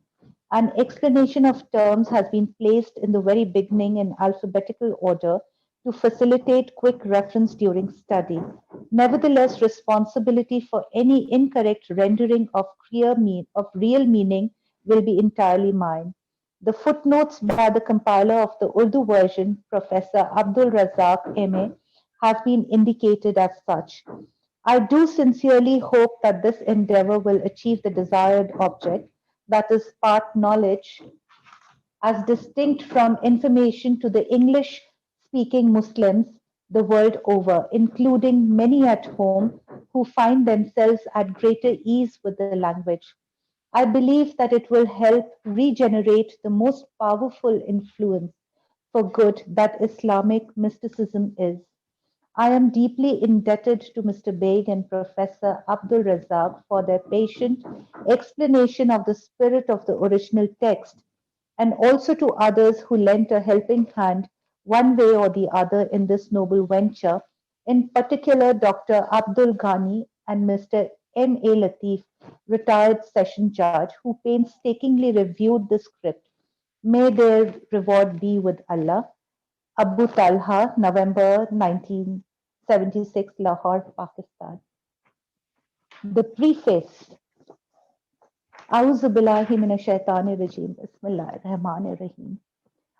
An explanation of terms has been placed in the very beginning in alphabetical order to facilitate quick reference during study. Nevertheless, responsibility for any incorrect rendering of of real meaning will be entirely mine. The footnotes by the compiler of the Urdu version, Professor Abdul Razak MA, have been indicated as such. I do sincerely hope that this endeavor will achieve the desired object, that is, part knowledge as distinct from information to the English speaking Muslims the world over, including many at home who find themselves at greater ease with the language. I believe that it will help regenerate the most powerful influence for good that Islamic mysticism is. I am deeply indebted to Mr. Baig and Professor Abdul Razak for their patient explanation of the spirit of the original text, and also to others who lent a helping hand one way or the other in this noble venture, in particular Dr. Abdul Ghani and Mr. M. A. Latif, retired session judge, who painstakingly reviewed the script. May their reward be with Allah. Abu Talha, November 1976, Lahore, Pakistan. The preface. A'udhu billahi minash shaitanir rajim. Bismillahir Rahmanir Rahim.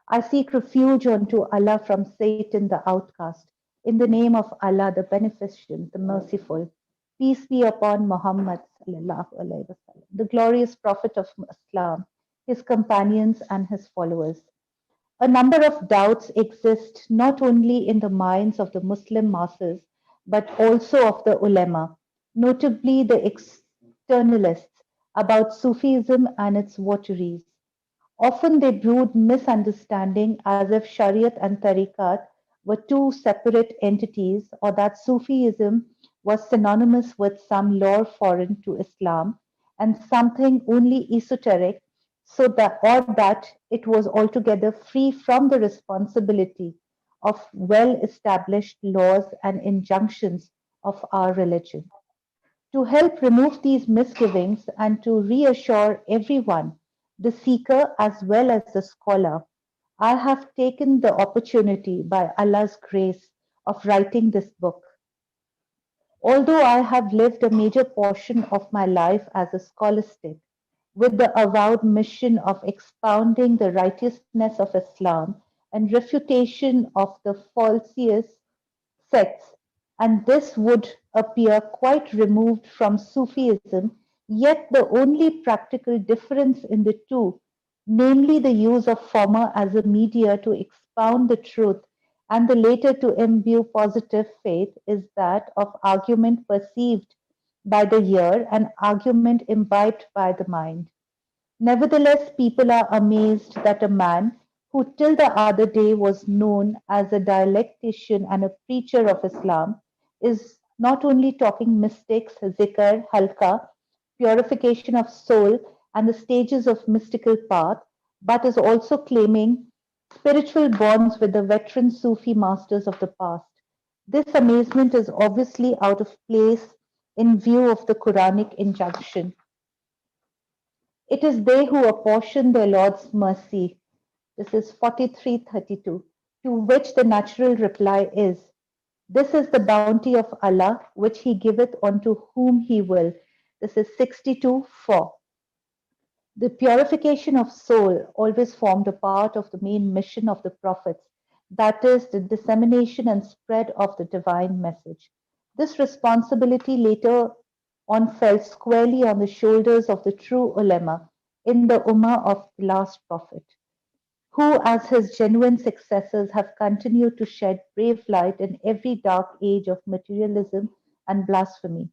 I seek refuge unto Allah from Satan the outcast. In the name of Allah, the Beneficent, the Merciful. Peace be upon Muhammad, the glorious Prophet of Islam, his companions, and his followers. A number of doubts exist not only in the minds of the Muslim masses, but also of the ulema, notably the externalists, about Sufism and its votaries. Often they brood misunderstanding as if Shariat and Tariqat were two separate entities, or that Sufism was synonymous with some lore foreign to Islam and something only esoteric, so that or that it was altogether free from the responsibility of well established laws and injunctions of our religion. To help remove these misgivings and to reassure everyone, the seeker as well as the scholar, I have taken the opportunity, by Allah's grace, of writing this book. Although I have lived a major portion of my life as a scholastic, with the avowed mission of expounding the righteousness of Islam and refutation of the falsiest sects, and this would appear quite removed from Sufism, yet the only practical difference in the two, namely the use of former as a media to expound the truth and the later to imbue positive faith, is that of argument perceived by the ear and argument imbibed by the mind. Nevertheless, people are amazed that a man who till the other day was known as a dialectician and a preacher of Islam is not only talking mystics, zikr, halqa, purification of soul, and the stages of mystical path, but is also claiming spiritual bonds with the veteran Sufi masters of the past. This amazement is obviously out of place in view of the Quranic injunction. It is they who apportion their Lord's mercy. This is 43:32, to which the natural reply is, this is the bounty of Allah, which He giveth unto whom He will. This is 62:4. The purification of soul always formed a part of the main mission of the prophets, that is, the dissemination and spread of the divine message. This responsibility later on fell squarely on the shoulders of the true ulama in the ummah of the last prophet, who, as his genuine successors, have continued to shed brave light in every dark age of materialism and blasphemy.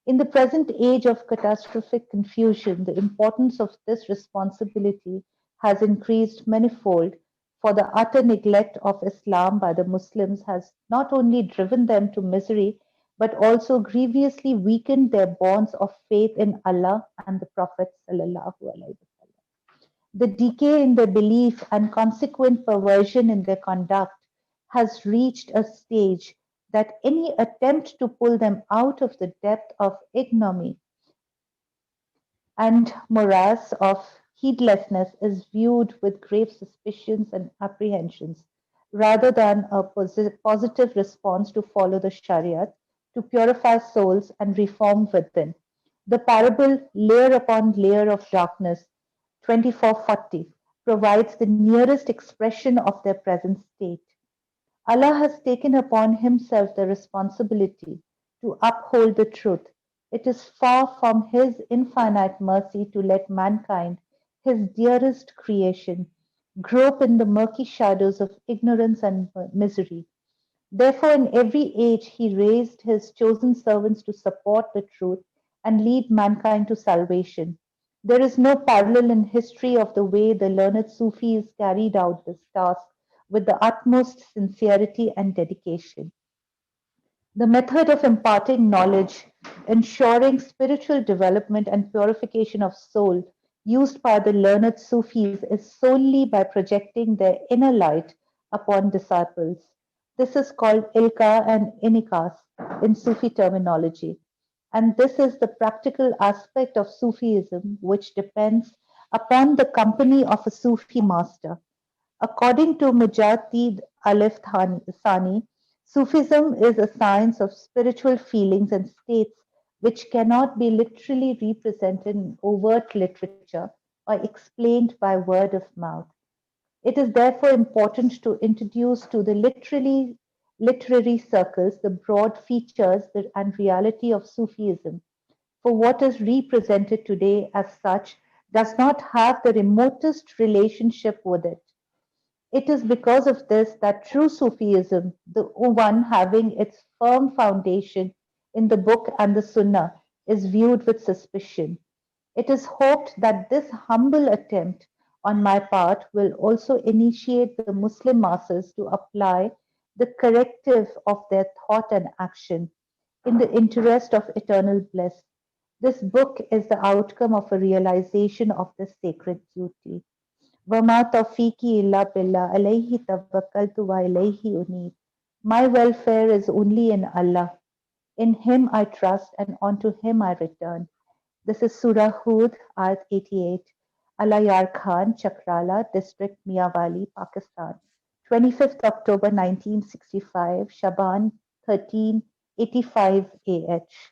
In the present age of catastrophic confusion, the importance of this responsibility has increased manifold, for the utter neglect of Islam by the Muslims has not only driven them to misery, but also grievously weakened their bonds of faith in Allah and the Prophet. The decay in their belief and consequent perversion in their conduct has reached a stage that any attempt to pull them out of the depth of ignominy and morass of heedlessness is viewed with grave suspicions and apprehensions, rather than a positive response to follow the Shariat, to purify souls and reform within. The parable Layer Upon Layer of Darkness 2440 provides the nearest expression of their present state. Allah has taken upon Himself the responsibility to uphold the truth. It is far from His infinite mercy to let mankind, His dearest creation, grope in the murky shadows of ignorance and misery. Therefore, in every age, He raised His chosen servants to support the truth and lead mankind to salvation. There is no parallel in history of the way the learned Sufis carried out this task with the utmost sincerity and dedication. The method of imparting knowledge, ensuring spiritual development and purification of soul used by the learned Sufis is solely by projecting their inner light upon disciples. This is called ilka and inikas in Sufi terminology. And this is the practical aspect of Sufism which depends upon the company of a Sufi master. According to Mujahid Alif Sani, Sufism is a science of spiritual feelings and states which cannot be literally represented in overt literature or explained by word of mouth. It is therefore important to introduce to the literary circles the broad features and reality of Sufism, for what is represented today as such does not have the remotest relationship with it. It is because of this that true Sufism, the one having its firm foundation in the book and the Sunnah, is viewed with suspicion. It is hoped that this humble attempt on my part will also initiate the Muslim masses to apply the corrective of their thought and action in the interest of eternal bliss. This book is the outcome of a realization of this sacred duty. وَمَا تَوْفِيقِي إِلَّا بِاللَّهِ عَلَيْهِ تَوَكَّلْتُ وَإِلَيْهِ أُنِيبُ. My welfare is only in Allah. In Him I trust and unto Him I return. This is Surah Hud, Ayat 88. Allah Yar Khan, Chakrala, District Miawali, Pakistan. 25th October 1965, Shaban 1385 AH.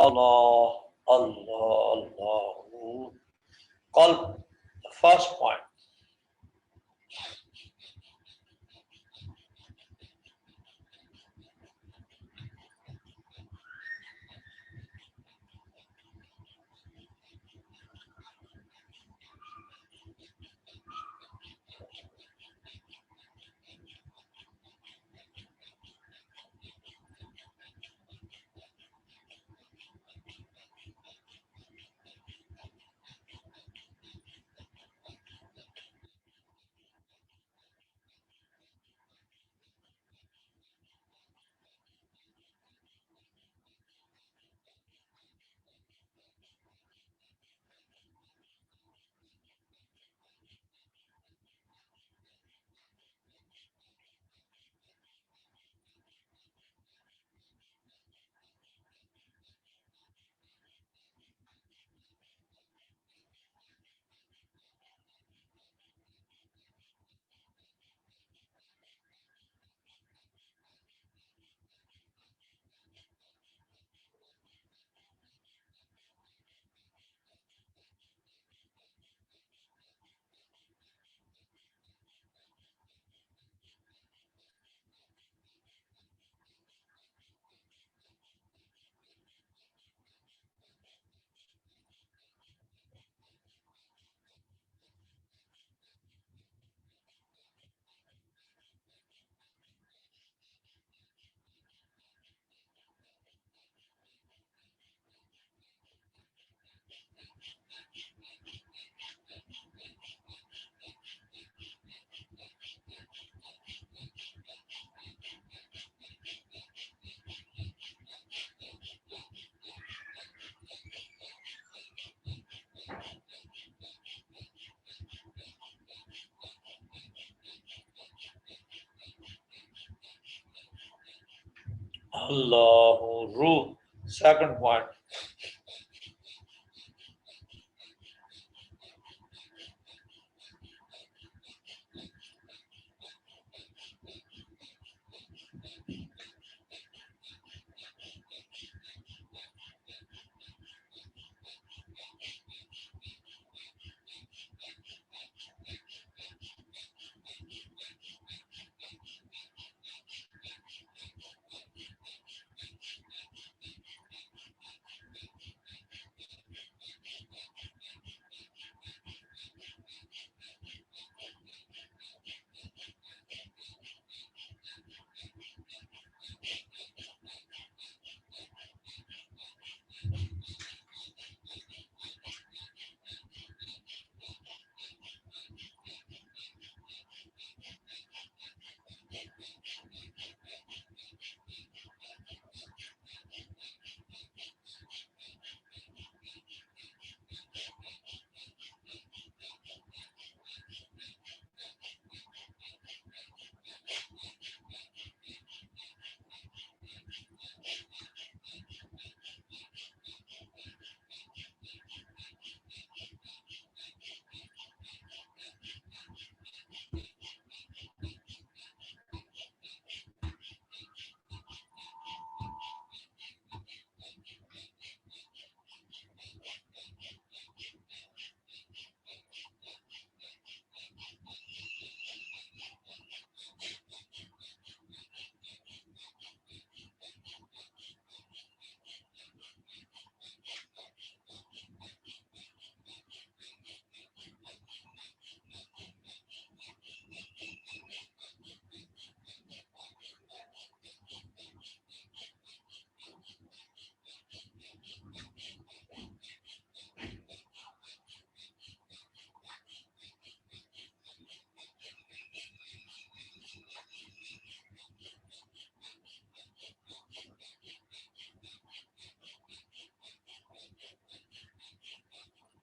Allah, Allah, Allah. Qalb, the first point. اللہ روح second point.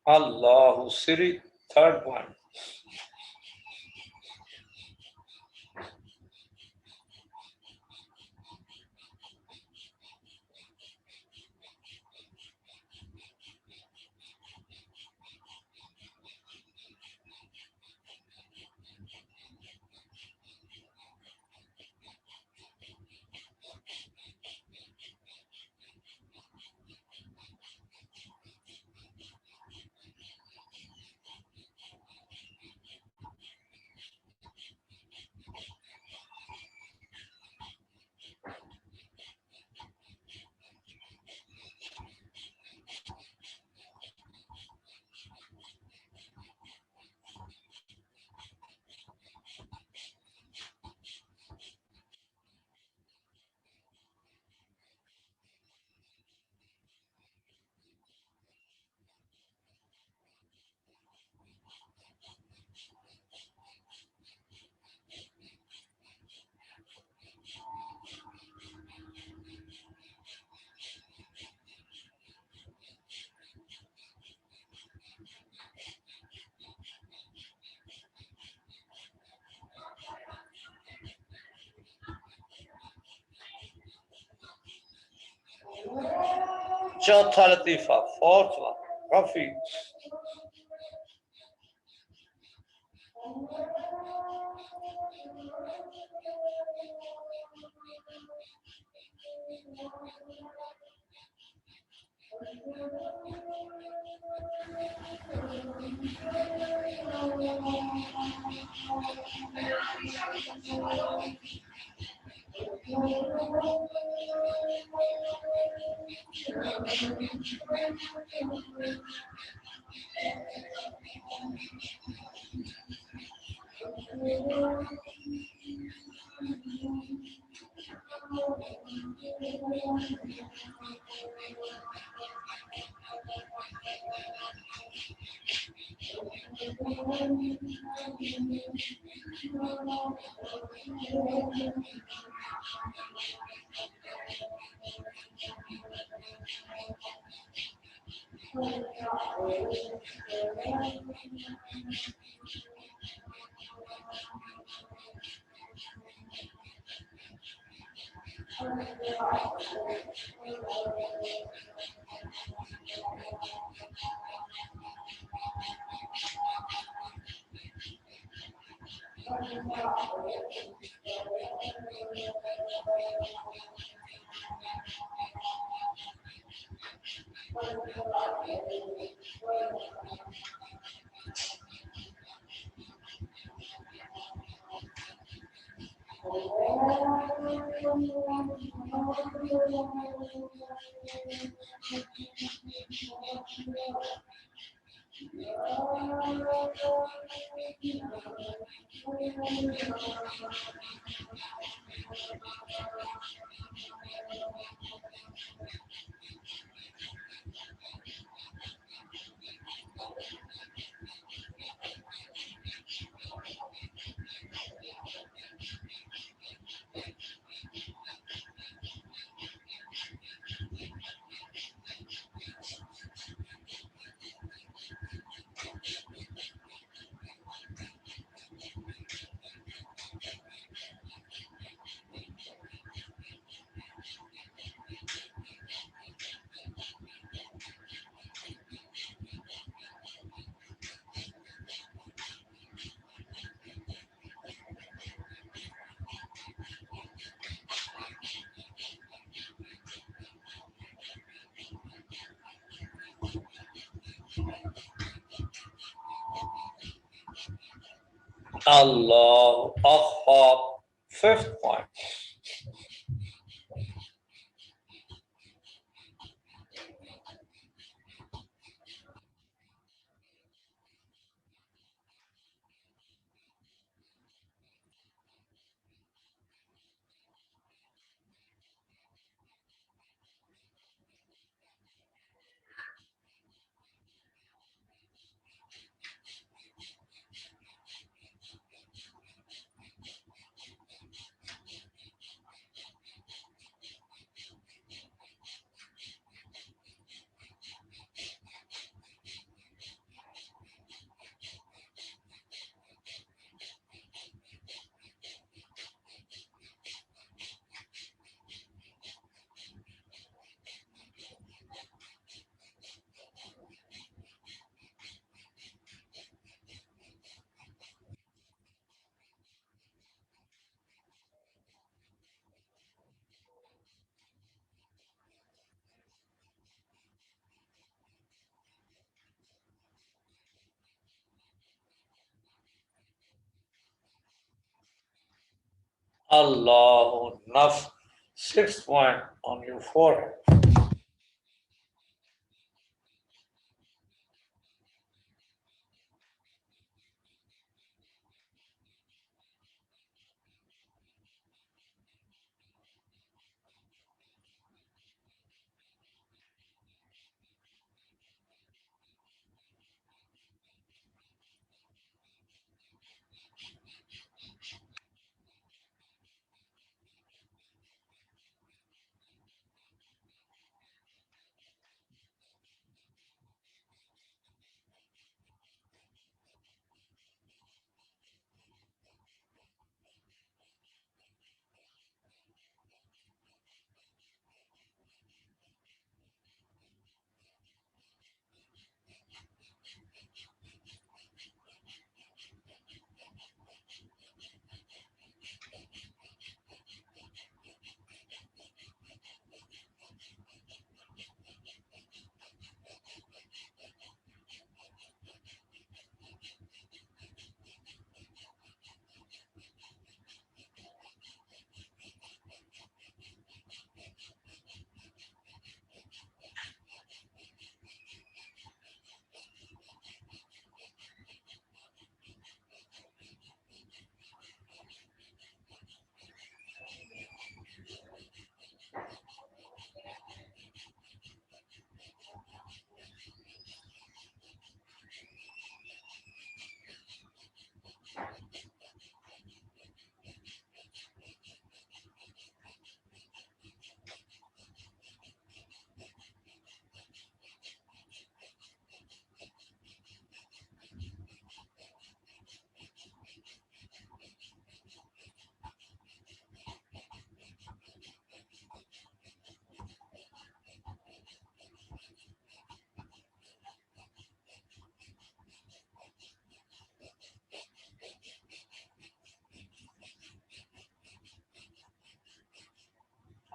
اللہ سری third point. چوتھا لطیفہ fourth one coffee. Allah Akbar. Fifth point. Allahu Naf. Sixth point on your forehead.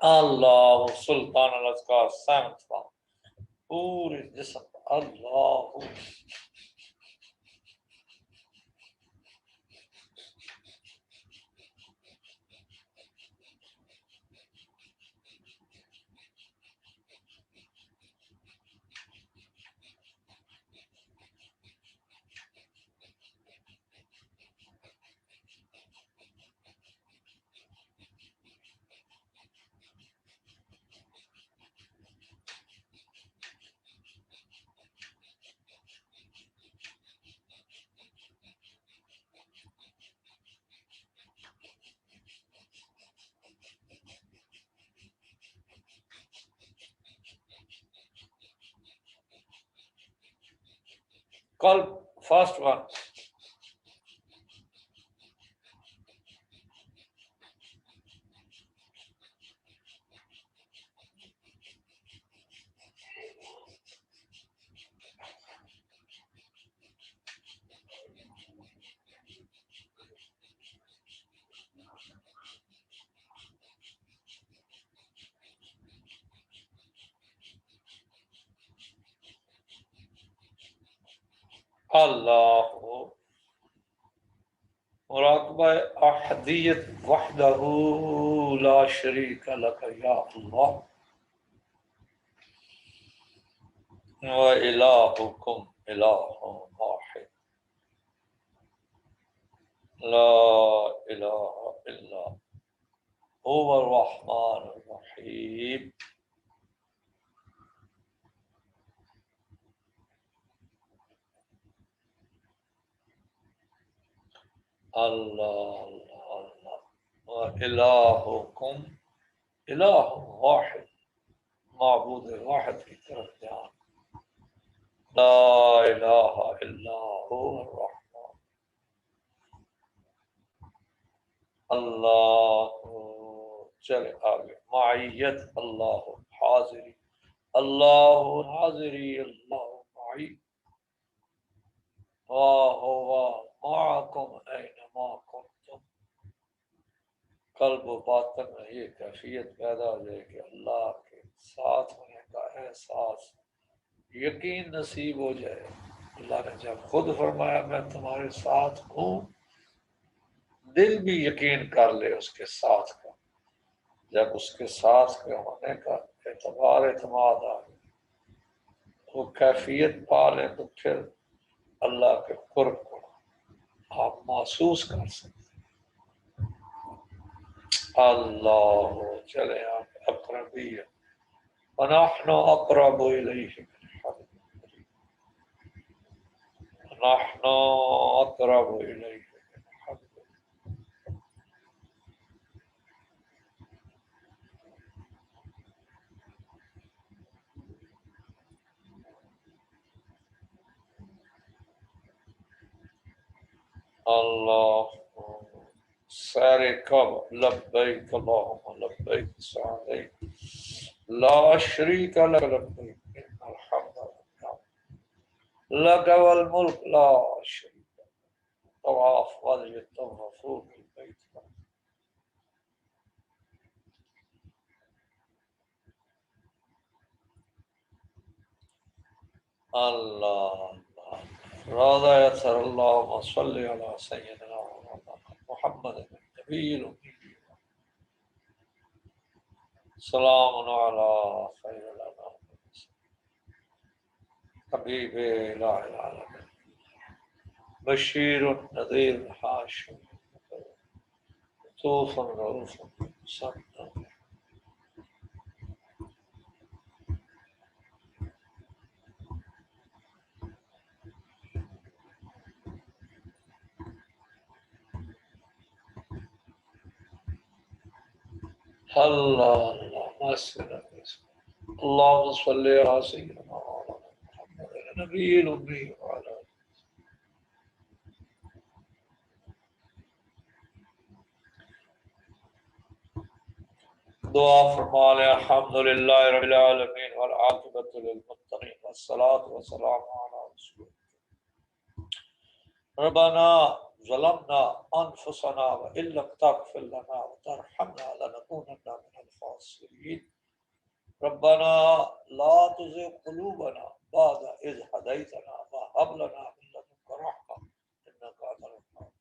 اللہ سلطان الاذکار seventh one پورے جسم اللہ قلب first one اللہ مراقبہ احدیت وحدہ لا شریک لک یا اللہ وإلہکم الہ واحد لا الہ الا هو الرحمن الرحیم اللہ اللہ اللہ وإلہکم الہ واحد معبود واحد کی طرف دھیان لا الہ الا هو الرحمن اللہ چلے آگے معیت اللہ حاضری اللہ حاضری اللہ معی وَهُوَ مَعَكُمْ أَيْنَمَا كُنْتُمْ قلب و باطن میں یہ کیفیت پیدا ہو جائے کہ اللہ کے ساتھ ہونے کا احساس یقین نصیب ہو جائے اللہ نے جب خود فرمایا میں تمہارے ساتھ ہوں دل بھی یقین کر لے اس کے ساتھ کا جب اس کے ساتھ کے ہونے کا اعتبار اعتماد آ گیا وہ کیفیت پا لیں تو پھر اللہ کے قرب کو آپ محسوس کر سکتے اللہ چلے آپ اقربیت ونحن اقرب الیہ من حبل الورید ونحن اقرب الیہ من حبل الورید اللہ سیر کب لبیک اللہم لبیک سعدیک لا شریک لک لبیک ان الحمد والنعمۃ لک والملک لا شریک لک طواف ولیطوفوا بالبیت اللہ راضا یسر اللہم صلی علی سیدنا محمد النبی الأمی سلام علی خیر الانام حبیب الہ العالمین بشیر نذیر حاشر طوف رؤوف صدق اللہ اللہ اللہم صلی علی سیدنا محمد النبی الأمی وعلی دعا فرما لے الحمدللہ رب العالمین والعاقبۃ للمتقین والصلاۃ والسلام علی رسول ربنا ظلمنا انفسنا وان لم تغفر لنا وترحمنا لنكونن من الخاسرين ربنا لا تزغ قلوبنا بعد إذ هديتنا وهب لنا من لدنك رحمة إنك أنت الوهاب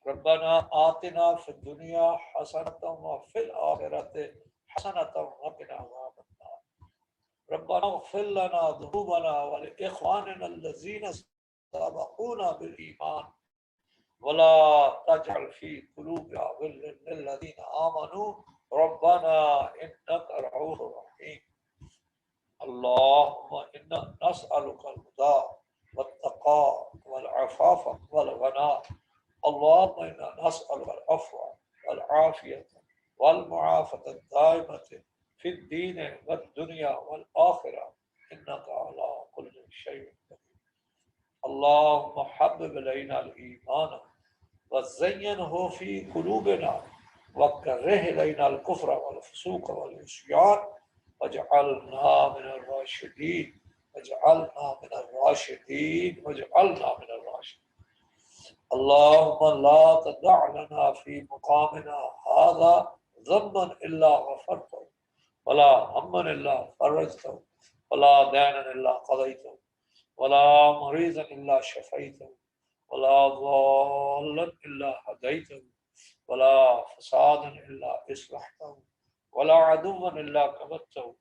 ربنا آتنا في الدنيا حسنة وفي الآخرة حسنة وقنا عذاب النار ربنا اغفر لنا ذنوبنا ولإخواننا الذين سبقونا بالإيمان ولا تجعل في قلوبنا غلا للذين آمنوا ربنا إنك رؤوف رحيم اللهم إنا نسألك الهدى والتقى والعفاف والغنى اللهم إنا نسألك العفو والعافية والمعافاة الدائمة في الدين والدنيا والآخرة إنك على كل شيء قدير اللهم حبب إلينا الإيمان وزينه في قلوبنا وكره إلينا الكفر والفسوق والعصيان واجعلنا من الراشدين واجعلنا من الراشدين واجعلنا من الراشدين اللهم لا تدع لنا في مقامنا هذا ذنبا إلا غفرته ولا هما إلا فرجته ولا دينا إلا قضيته ولا مريضا إلا شفيته ولا ضالا إلا هديته ولا فسادا إلا إصلحته ولا عدوا إلا كبته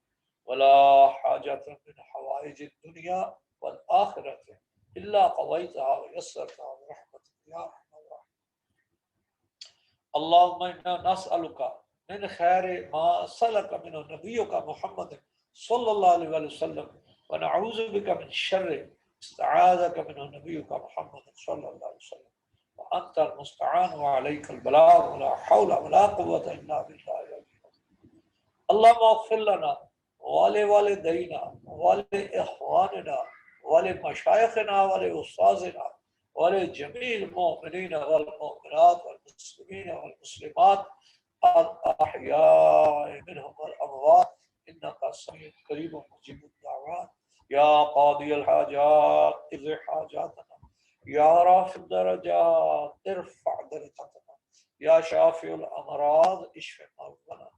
ولا حاجة من حوائج الدنيا والآخرة إلا قضيتها ويسرتها برحمتك يا أرحم الراحمين اللهم إنا نسألك من خير ما سلك منه نبيك محمد صلى الله عليه وسلم ونعوذ بك من شر استعاذك منه نبيك محمد صلى الله عليه وسلم وأنت المستعان وعليك البلاغ ولا حول ولا قوة إلا بالله اللهم اغفر لنا ولوالدينا ولإخواننا ولمشايخنا ولأستاذنا ولجميع المؤمنين والمؤمنات والمسلمين والمسلمات الأحياء منهم والأموات إنك سميع قريب مجيب الدعوات يا قاضي الحاجات اقض حاجاتنا يا رافع الدرجات ارفع درجاتنا يا شافي الأمراض اشف مرضنا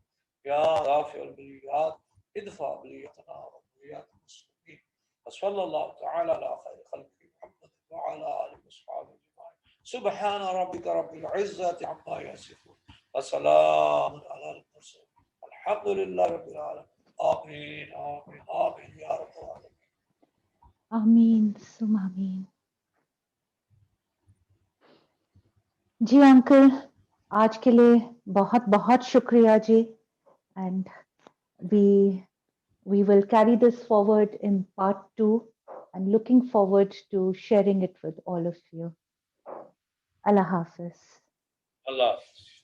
يا رافع البليات ادفع بليتنا وبليات المسلمين وصلى الله تعالى على خير خلقه محمد وعلى آله وصحبه أجمعين سبحان ربك رب العزة عما يصفون وسلام على المرسلين الحمد لله رب العالمين آمين آمين آمين يا رب العالمين آمین سم آمین. جی انکل آج کے لیے بہت بہت شکریہ جی. And we will carry this forward in part 2 and looking forward to sharing it with all of you. Allah Hafiz. Allah Hafiz.